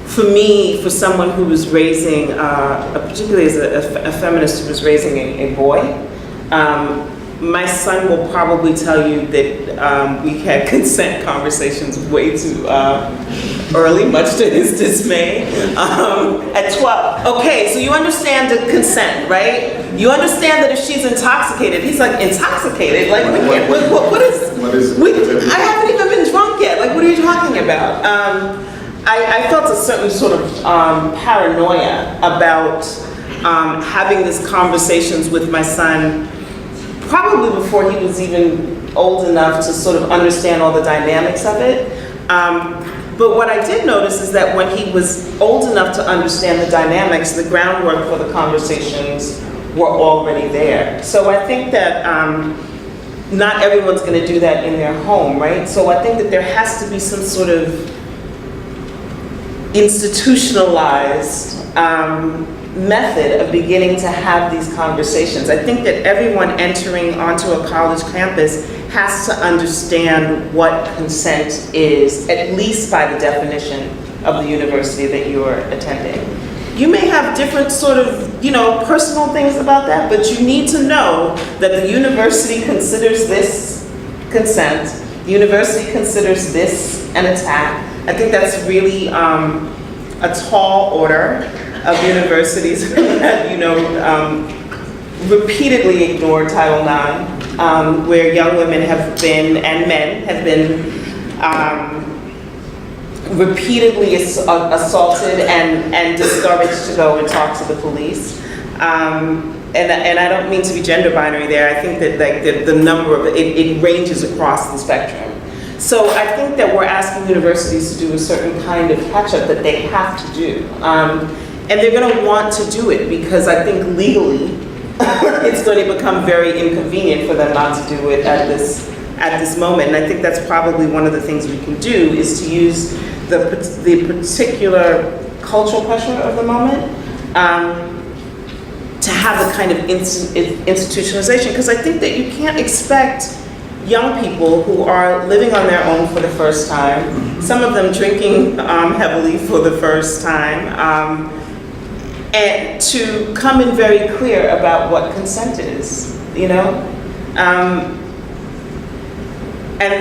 for me, for someone who was raising, particularly as a feminist who was raising a boy, my son will probably tell you that we had consent conversations way too early, much to his dismay, at 12. Okay, so you understand the consent, right? You understand that if she's intoxicated, he's like, intoxicated? Like, what is I haven't even been drunk yet. Like, what are you talking about? I felt a certain sort of paranoia about having these conversations with my son, probably before he was even old enough to sort of understand all the dynamics of it. But what I did notice is that when he was old enough to understand the dynamics, the groundwork for the conversations were already there. So I think that not everyone's going to do that in their home, right? So I think that there has to be some sort of institutionalized method of beginning to have these conversations. I think that everyone entering onto a college campus has to understand what consent is, at least by the definition of the university that you are attending. You may have different sort of, personal things about that, but you need to know that the university considers this consent, the university considers this an attack. I think that's really a tall order of universities that, repeatedly ignore Title IX, where young women have been, and men have been, repeatedly assaulted and discouraged to go and talk to the police. And I don't mean to be gender binary there. I think that the number of it ranges across the spectrum. So I think that we're asking universities to do a certain kind of catch-up that they have to do. And they're going to want to do it because I think legally it's going to become very inconvenient for them not to do it at this moment. And I think that's probably one of the things we can do is to use the particular cultural pressure of the moment to have a kind of institutionalization. Because I think that you can't expect young people who are living on their own for the first time, some of them drinking heavily for the first time, and to come in very clear about what consent is, and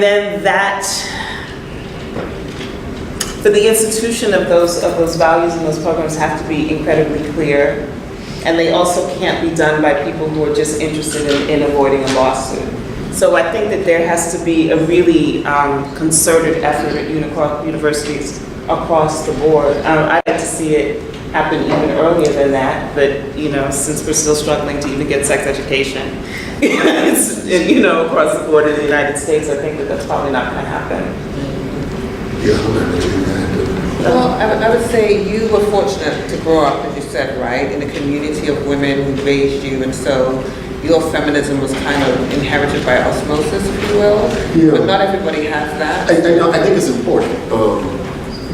then that, for the institution of those values and those programs have to be incredibly clear, and they also can't be done by people who are just interested in avoiding a lawsuit. So I think that there has to be a really concerted effort at universities across the board. I'd like to see it happen even earlier than that, but since we're still struggling to even get sex education, across the board in the United States, I think that that's probably not going to happen. Well, I would say you were fortunate to grow up, as you said, right, in a community of women who raised you, and so your feminism was kind of inherited by osmosis, if you will. Yeah. But not everybody has that. I think it's important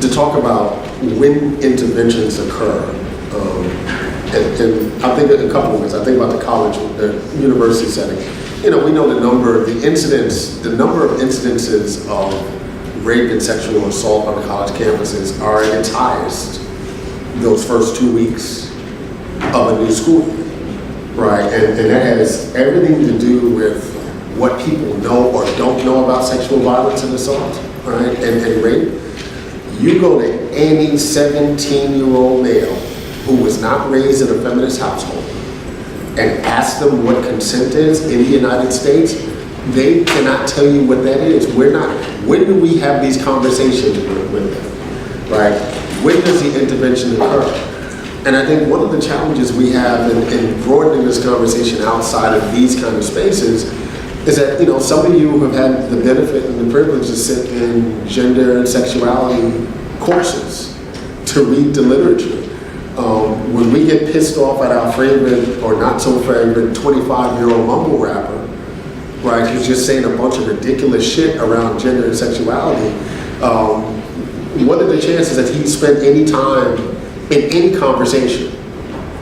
to talk about when interventions occur. And I think in a couple of ways. I think about the college, the university setting. We know the number of incidences of rape and sexual assault on college campuses are at its highest those first 2 weeks of a new school year. Right, and that has everything to do with what people know or don't know about sexual violence and assault, right, and rape. You go to any 17-year-old male who was not raised in a feminist household and ask them what consent is in the United States, they cannot tell you what that is. When do we have these conversations with them, right? When does the intervention occur? And I think one of the challenges we have in broadening this conversation outside of these kind of spaces is that, some of you have had the benefit and the privilege to sit in gender and sexuality courses, to read the literature, When we get pissed off at our favorite or not so favorite 25-year-old mumble rapper, right, who's just saying a bunch of ridiculous shit around gender and sexuality, what are the chances that he spent any time in any conversation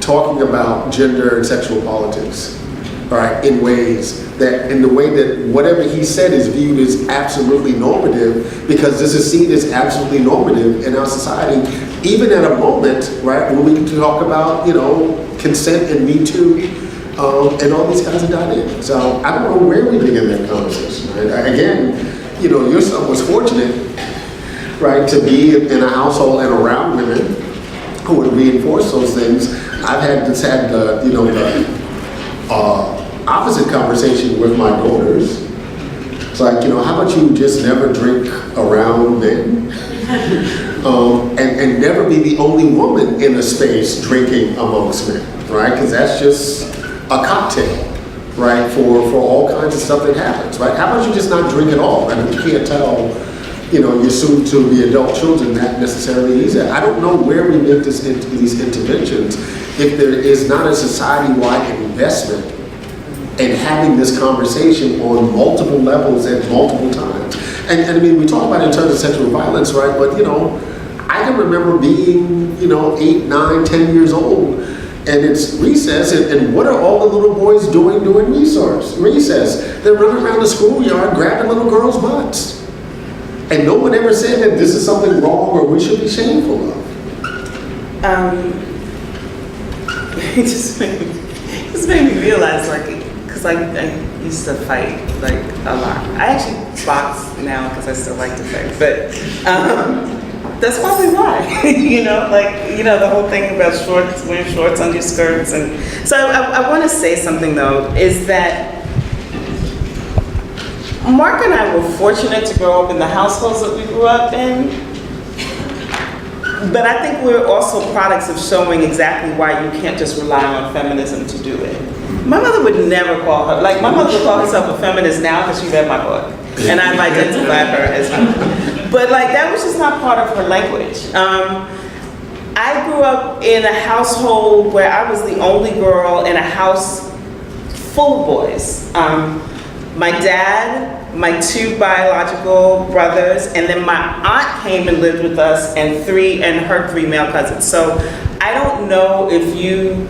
talking about gender and sexual politics, right, in the way that whatever he said is viewed as absolutely normative, because this is seen as absolutely normative in our society, even at a moment, right, when we can talk about, consent and Me Too, and all these kinds of dynamics. So I don't know where we begin that conversation, right? Again, your son was fortunate, right, to be in a household and around women who would reinforce those things. I've had the opposite conversation with my daughters. It's like, how about you just never drink around men? And never be the only woman in the space drinking amongst men, right? Because that's just a cocktail, right, for all kinds of stuff that happens, right? How about you just not drink at all? I mean, you can't tell, your soon-to-be adult children that necessarily easy. I don't know where we make these interventions if there is not a society-wide investment in having this conversation on multiple levels at multiple times. And I mean, we talk about it in terms of sexual violence, right? But, I can remember being, 8, 9, 10 years old, and it's recess, and what are all the little boys doing during recess? They're running around the schoolyard grabbing little girls' butts. And no one ever said that this is something wrong or we should be shameful of. It just made me realize, because I used to fight, a lot. I actually box now because I still like to fight, but that's probably why, the whole thing about wearing shorts under your skirts. And so I want to say something, though, is that Mark and I were fortunate to grow up in the households that we grew up in, but I think we're also products of showing exactly why you can't just rely on feminism to do it. My mother would never call her, my mother would call herself a feminist now because she read my book, and I've identified her as one. But that was just not part of her language. I grew up in a household where I was the only girl in a house full of boys. My dad, my 2 biological brothers, and then my aunt came and lived with us, and her 3 male cousins. So I don't know if you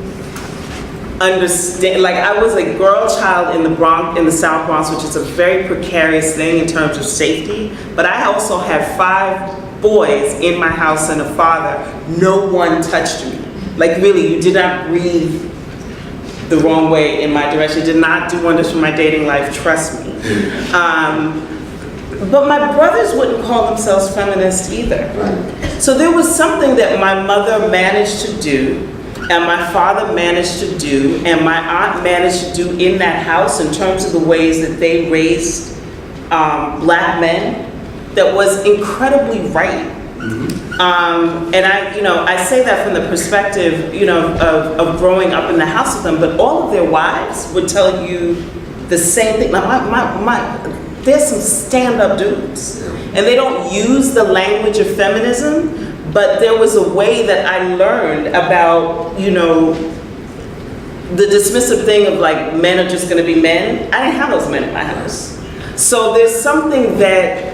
understand, I was a girl child in the Bronx, in the South Bronx, which is a very precarious thing in terms of safety, but I also had 5 boys in my house and a father. No one touched me. Really, you did not breathe the wrong way in my direction. It did not do wonders for my dating life, trust me. But my brothers wouldn't call themselves feminists either. So there was something that my mother managed to do, and my father managed to do, and my aunt managed to do in that house in terms of the ways that they raised black men, that was incredibly right. And I say that from the perspective, of growing up in the house with them, but all of their wives would tell you the same thing. Now, there's some stand-up dudes, and they don't use the language of feminism, but there was a way that I learned about, the dismissive thing of men are just gonna be men. I didn't have those men in my house. So there's something that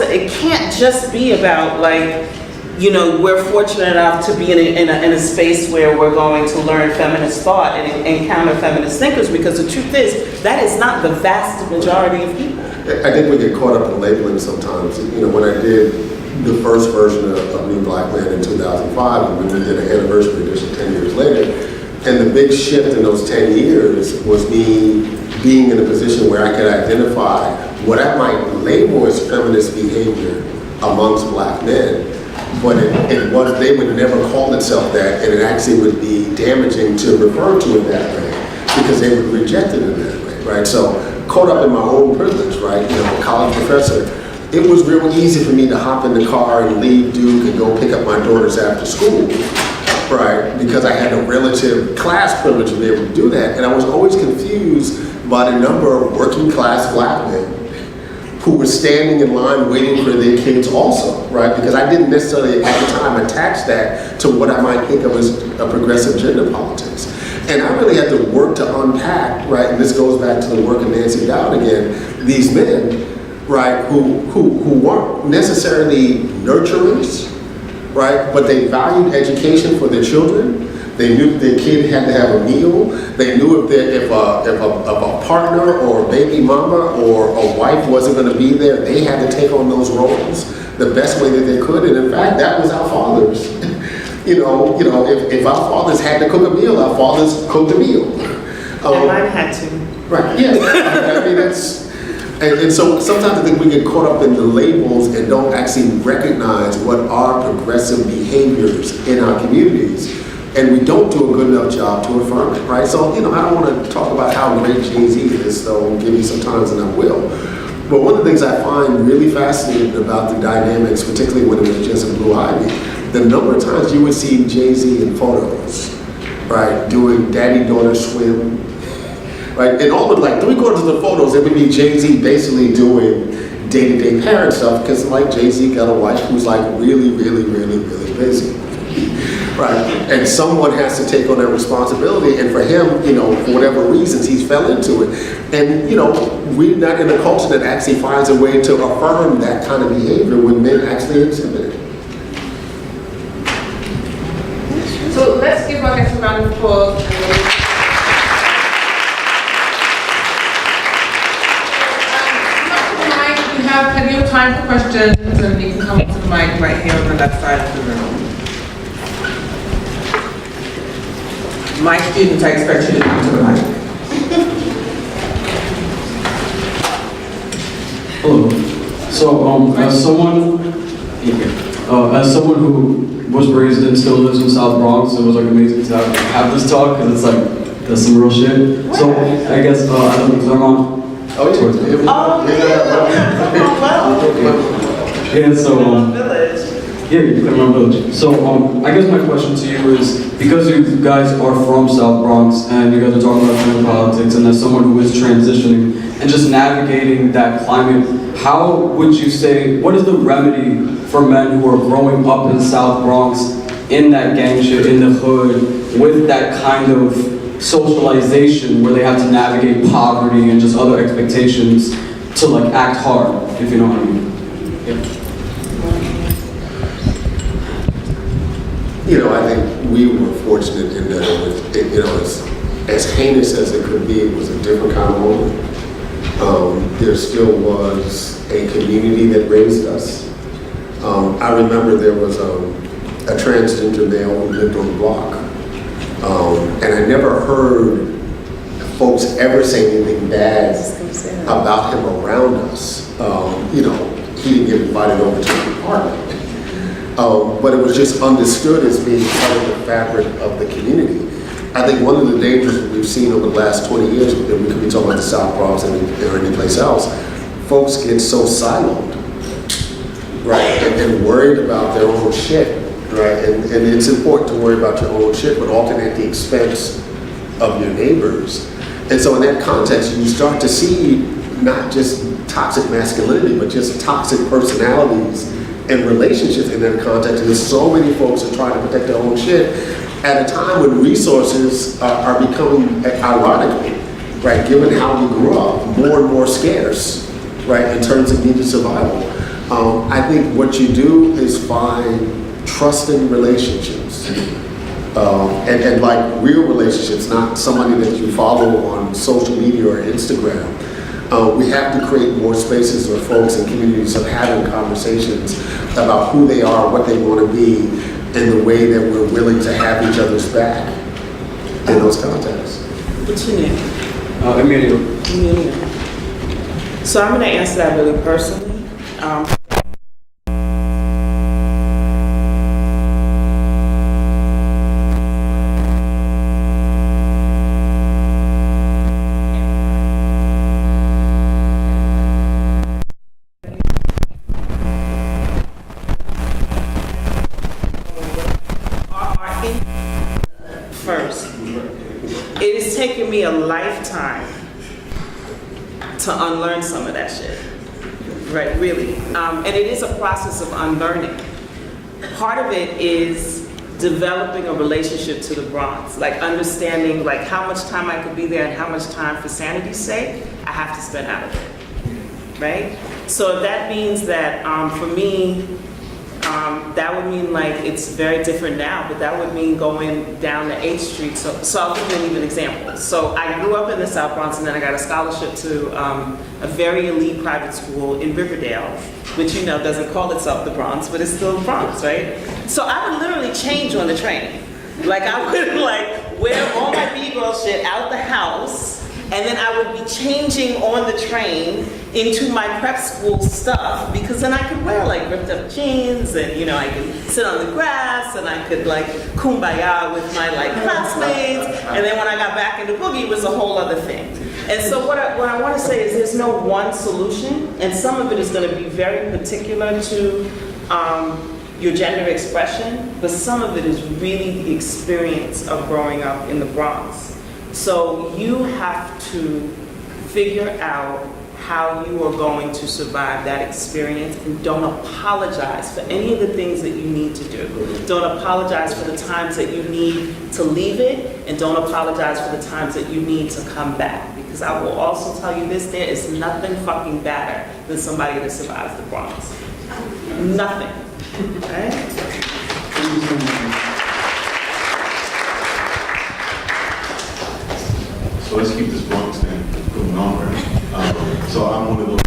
it can't just be about we're fortunate enough to be in a space where we're going to learn feminist thought and encounter feminist thinkers, because the truth is, that is not the vast majority of people. I think we get caught up in labeling sometimes. When I did the first version of New Black Man in 2005, and when we did an anniversary edition 10 years later, and the big shift in those 10 years was me being in a position where I could identify what I might label as feminist behavior amongst black men, but they would never call itself that, and it actually would be damaging to refer to it that way because they would reject it in that way, right? So caught up in my own privilege, right? A college professor, it was real easy for me to hop in the car and leave Duke and go pick up my daughters after school, right? Because I had a relative class privilege to be able to do that, and I was always confused by the number of working class black men who were standing in line waiting for their kids also, right? Because I didn't necessarily at the time attach that to what I might think of as a progressive gender politics. And I really had to work to unpack, right, and this goes back to the work of Nancy Dowd again, these men, right, who weren't necessarily nurturers, right, but they valued education for their children. They knew their kid had to have a meal. They knew if a partner or a baby mama or a wife wasn't going to be there, they had to take on those roles the best way that they could. And in fact, that was our fathers. If our fathers had to cook a meal, our fathers cooked a meal. And mine had to. Right, yeah. I mean, that's, and so sometimes I think we get caught up in the labels and don't actually recognize what are progressive behaviors in our communities. And we don't do a good enough job to affirm it, right? So, I don't want to talk about how great Jay-Z is, though, and give me some times, and I will. But one of the things I find really fascinating about the dynamics, particularly when it was just in Blue Ivy, the number of times you would see Jay-Z in photos, right, doing daddy-daughter swim, right? And all of like 3/4 of the photos, it would be Jay-Z basically doing day-to-day parent stuff, because like Jay-Z got a wife who's like really, really, really, really busy. Right, and someone has to take on that responsibility, and for him, for whatever reasons, he's fell into it. And, we're not in a culture that actually finds a way to affirm that kind of behavior when men actually exhibit it. So let's give our guests a round of applause. We have plenty of time for questions, and you can come to the mic right here on the left side of the room. My students, I expect you to come to the mic. Hello. So, as someone who was raised and still lives in South Bronx, it was like amazing to have this talk, because it's like that's some real shit. So I guess I don't know, is that on? Oh, yeah. Yeah. So. Yeah, you come around village. So I guess my question to you is, because you guys are from South Bronx and you guys are talking about gender politics, and as someone who is transitioning and just navigating that climate, how would you say, what is the remedy for men who are growing up in South Bronx, in that gang shit, in the hood, with that kind of socialization where they have to navigate poverty and just other expectations to like act hard, if you know what I mean? Yeah. I think we were fortunate in that it was, as heinous as it could be, it was a different kind of moment. There still was a community that raised us. I remember there was a transgender male who lived on the block. And I never heard folks ever say anything bad about him around us. He didn't get invited over to the apartment. But it was just understood as being part of the fabric of the community. I think one of the dangers that we've seen over the last 20 years, and we could be talking about the South Bronx or any place else, folks get so siloed, right, and worried about their own shit, right? And it's important to worry about your own shit, but often at the expense of your neighbors. And so in that context, you start to see not just toxic masculinity, but just toxic personalities and relationships in that context. And there's so many folks are trying to protect their own shit at a time when resources are becoming, ironically, right, given how we grew up, more and more scarce, right, in terms of needed survival. I think what you do is find trusting relationships, and like real relationships, not somebody that you follow on social media or Instagram. We have to create more spaces where folks and communities are having conversations about who they are, what they want to be, and the way that we're willing to have each other's back in those contexts. What's your name? Emilio. So I'm going to answer that really personally. First, it has taken me a lifetime to unlearn some of that shit. right, really. And it is a process of unlearning. Part of it is developing a relationship to the Bronx, like understanding like how much time I could be there and how much time for sanity's sake I have to spend out of it, right? So that means that for me, that would mean like it's very different now, but that would mean going down to 8th Street. So I'll give you an example. So I grew up in the South Bronx and then I got a scholarship to a very elite private school in Riverdale, which you know doesn't call itself the Bronx, but it's still the Bronx, right? So I would literally change on the train. Like I would like wear all my B-girl shit out the house, and then I would be changing on the train into my prep school stuff, because then I could wear like ripped up jeans, and you know I could sit on the grass, and I could like kumbaya with my like classmates, and then when I got back into boogie it was a whole other thing. And so what I want to say is there's no one solution, and some of it is going to be very particular to your gender expression, but some of it is really the experience of growing up in the Bronx. So you have to figure out how you are going to survive that experience, and don't apologize for any of the things that you need to do. Don't apologize for the times that you need to leave it, and don't apologize for the times that you need to come back. Because I will also tell you this, there is nothing fucking better than somebody that survives the Bronx. Nothing. Okay? So let's keep this Bronx thing going on, right? So I'm one of those.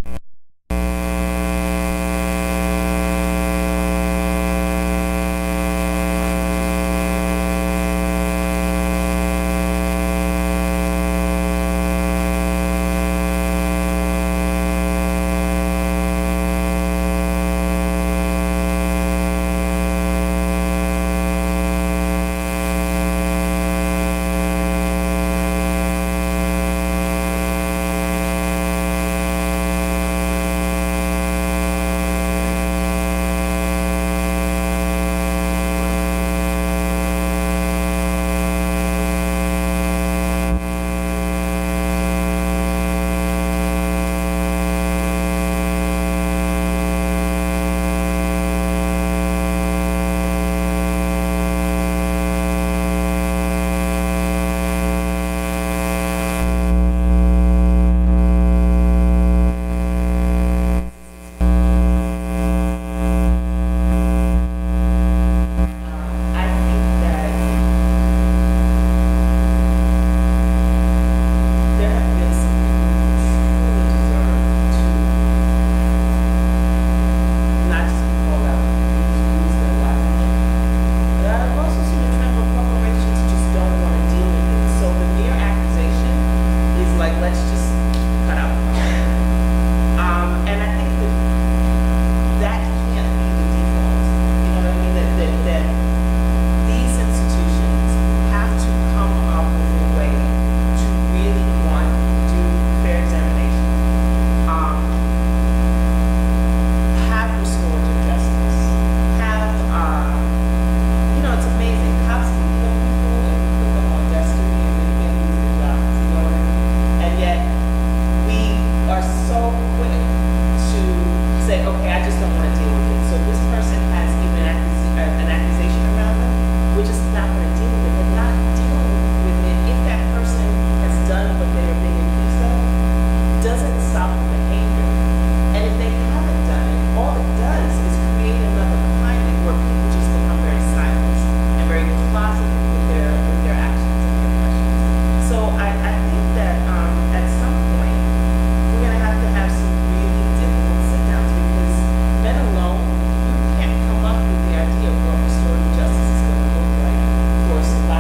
For survival.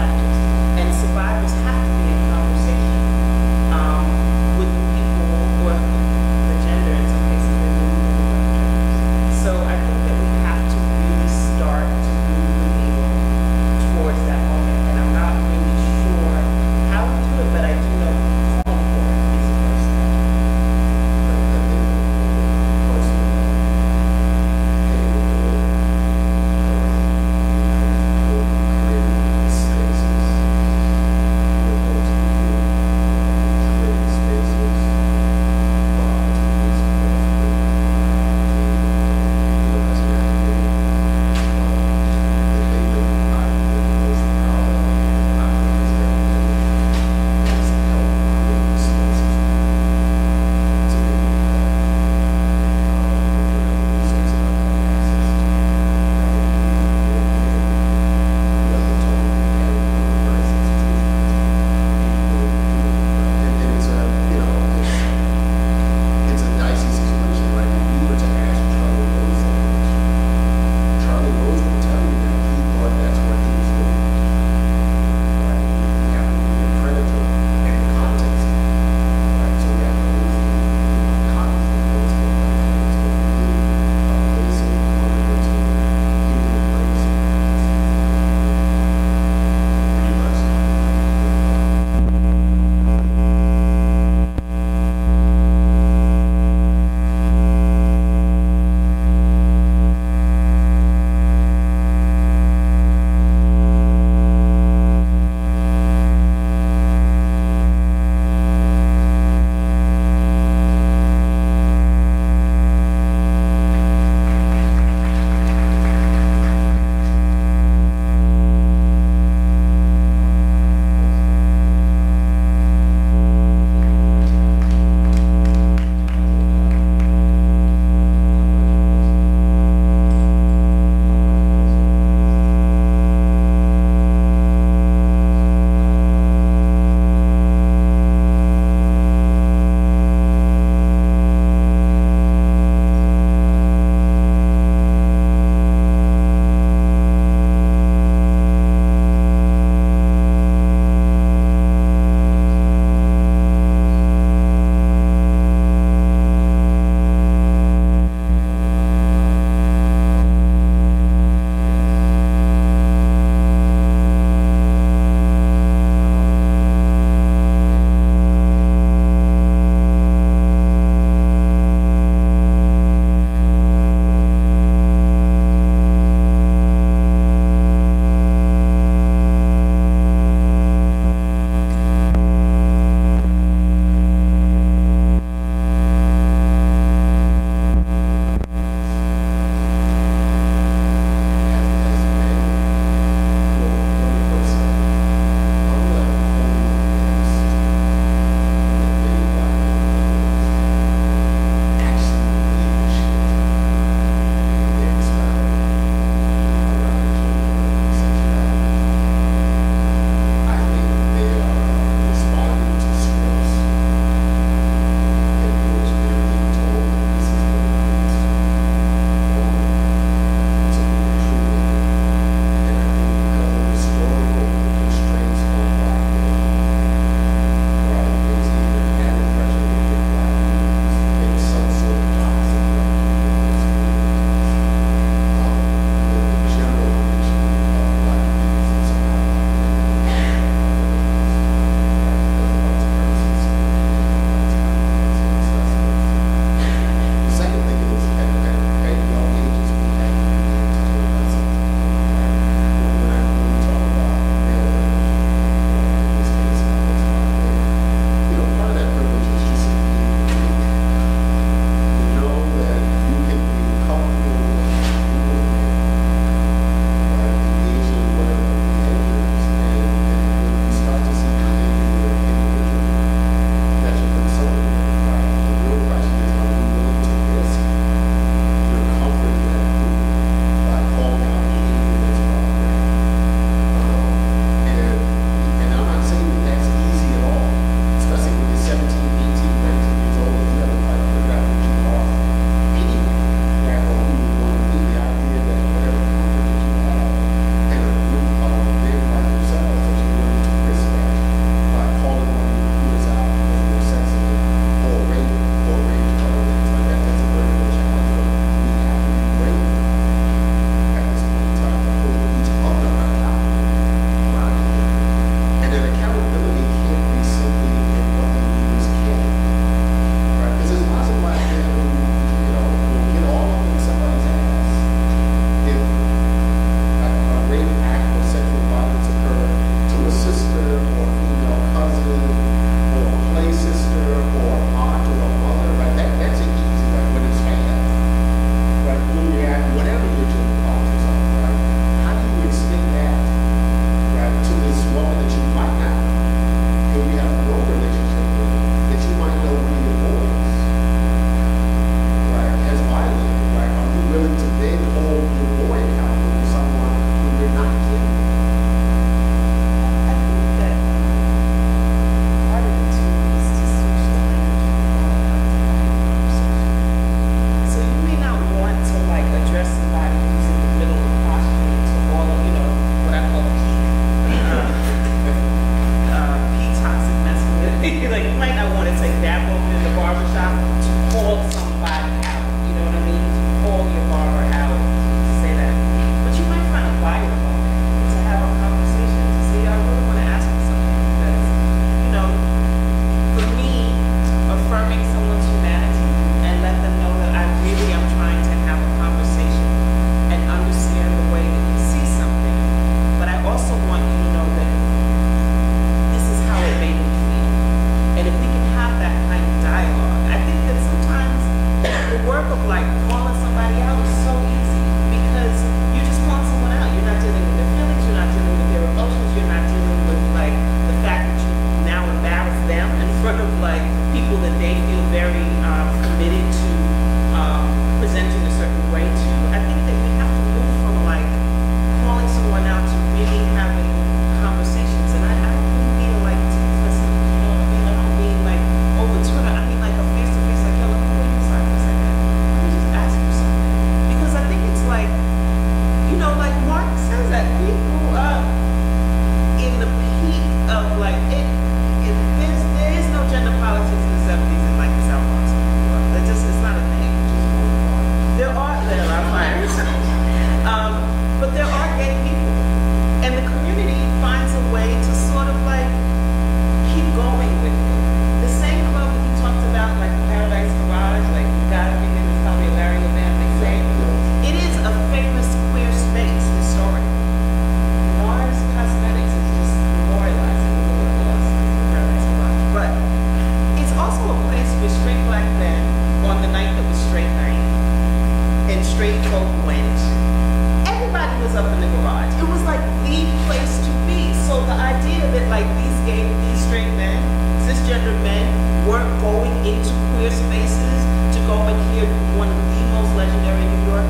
these straight men, cisgender men, weren't going into queer spaces to go and hear one of the most legendary New York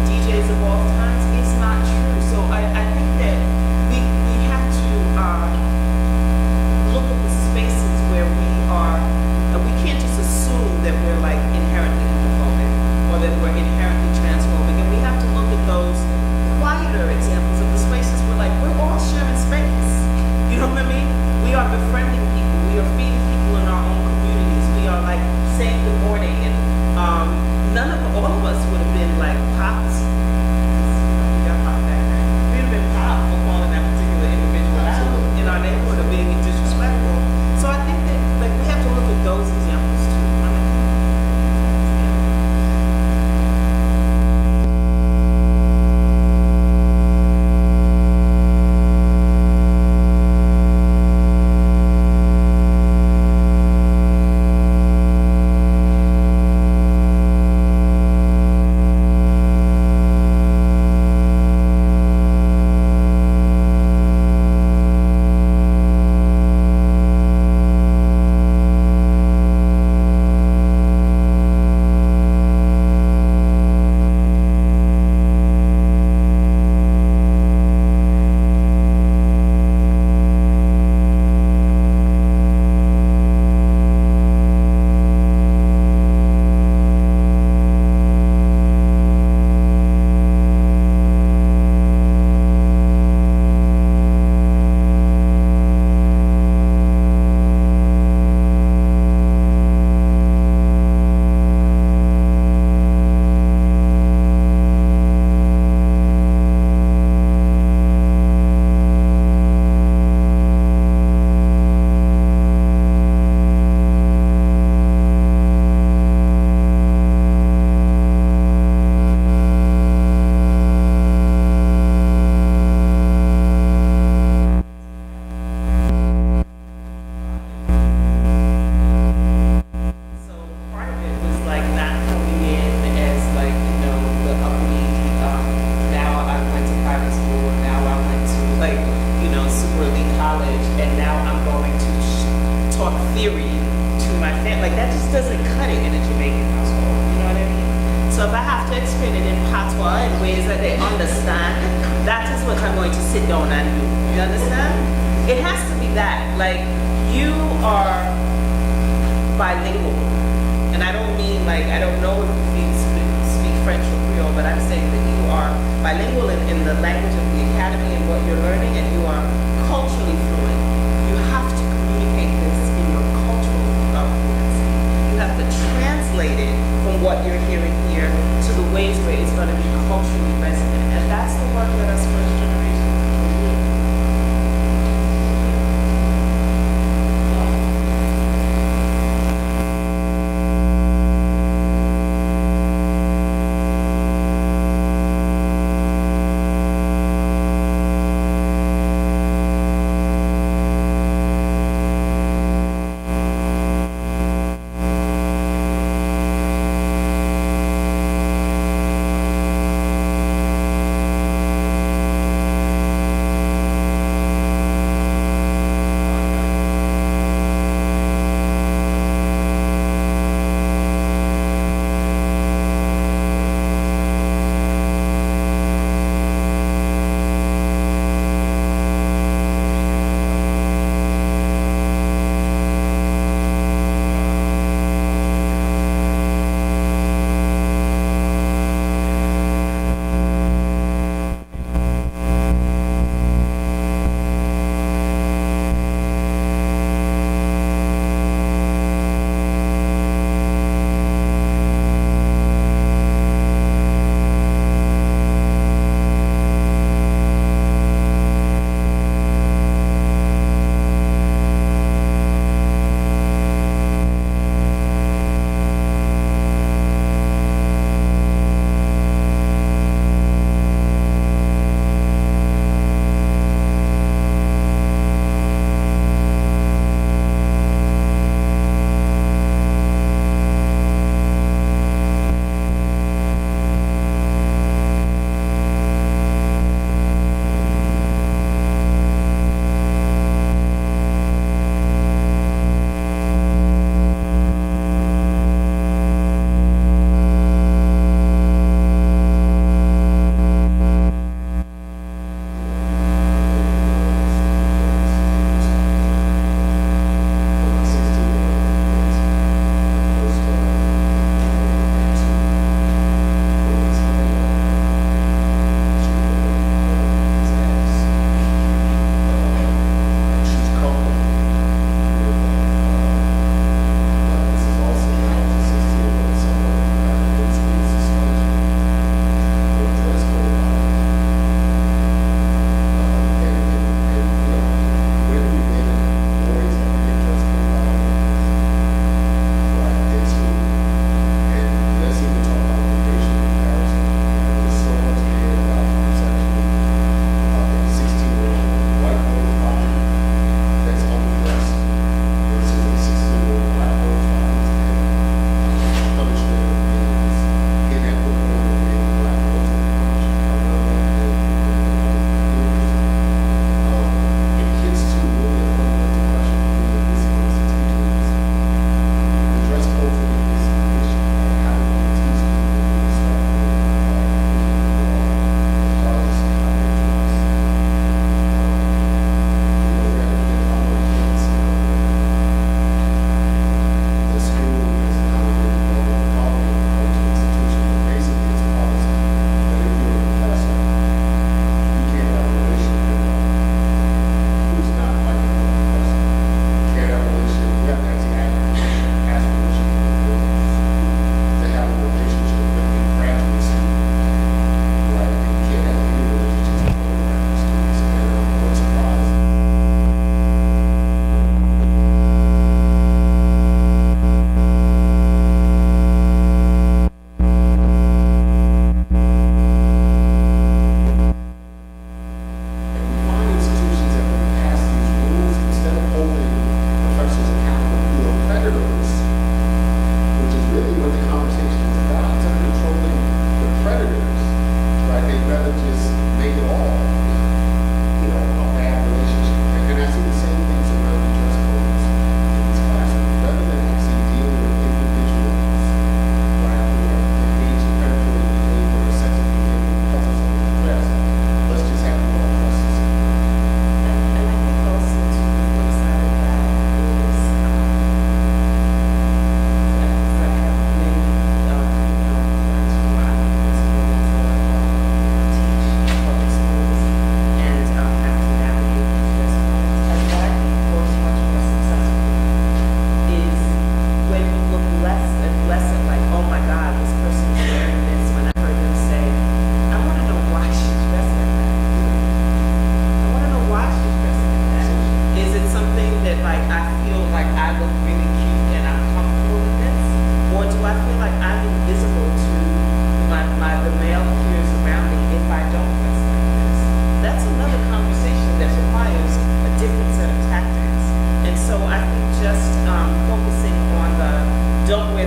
DJs of all times. It's not true. So I think that we have to look at the spaces where we are. We can't just assume that we're like inherently homophobic or that we're inherently transphobic, and we have to look at those quieter examples of the spaces where like we're all sharing space. You know what I mean? We are befriending people. We are feeding people in our own communities. We are like saying good morning, and all of us would have been like popped. We got popped back then. We'd have been popped for calling that particular individual out in our neighborhood or being disrespectful. So I think that like we have to look at those examples too.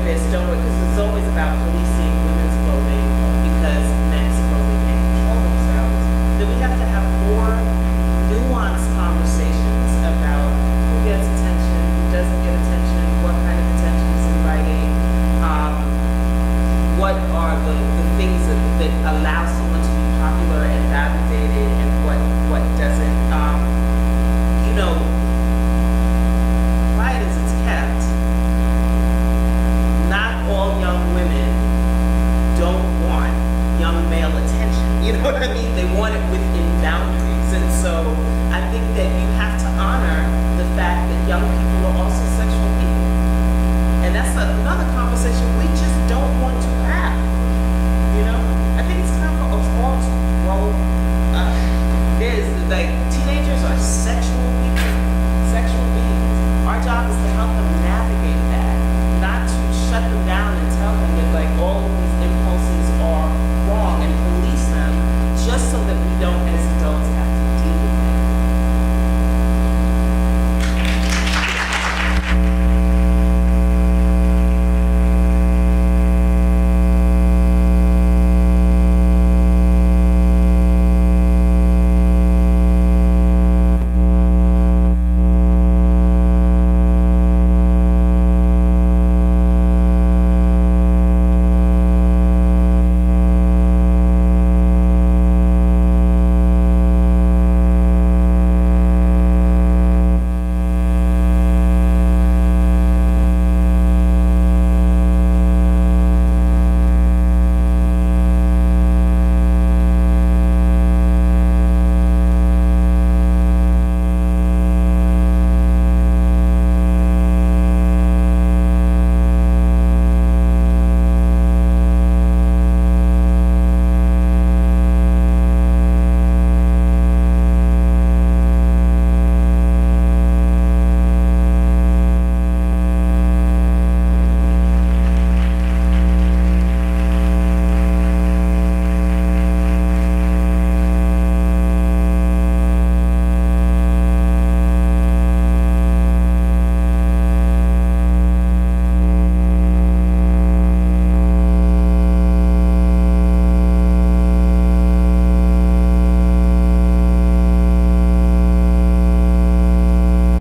wear this, don't wear, because it's always about policing women's clothing because men supposedly can't control themselves. That we have to have more nuanced conversations about who gets attention, who doesn't get attention, what kind of attention is inviting, what are the things that allow someone to be popular and validated, and what doesn't. You know, quiet as it's kept, not all young women don't want young male attention. You know what I mean? They want it within boundaries. And so I think that you have to honor the fact that young people are also sexual people. And that's another conversation we just don't want to have. You know? I think it's time for us all to grow up. There's like, teenagers are sexual people.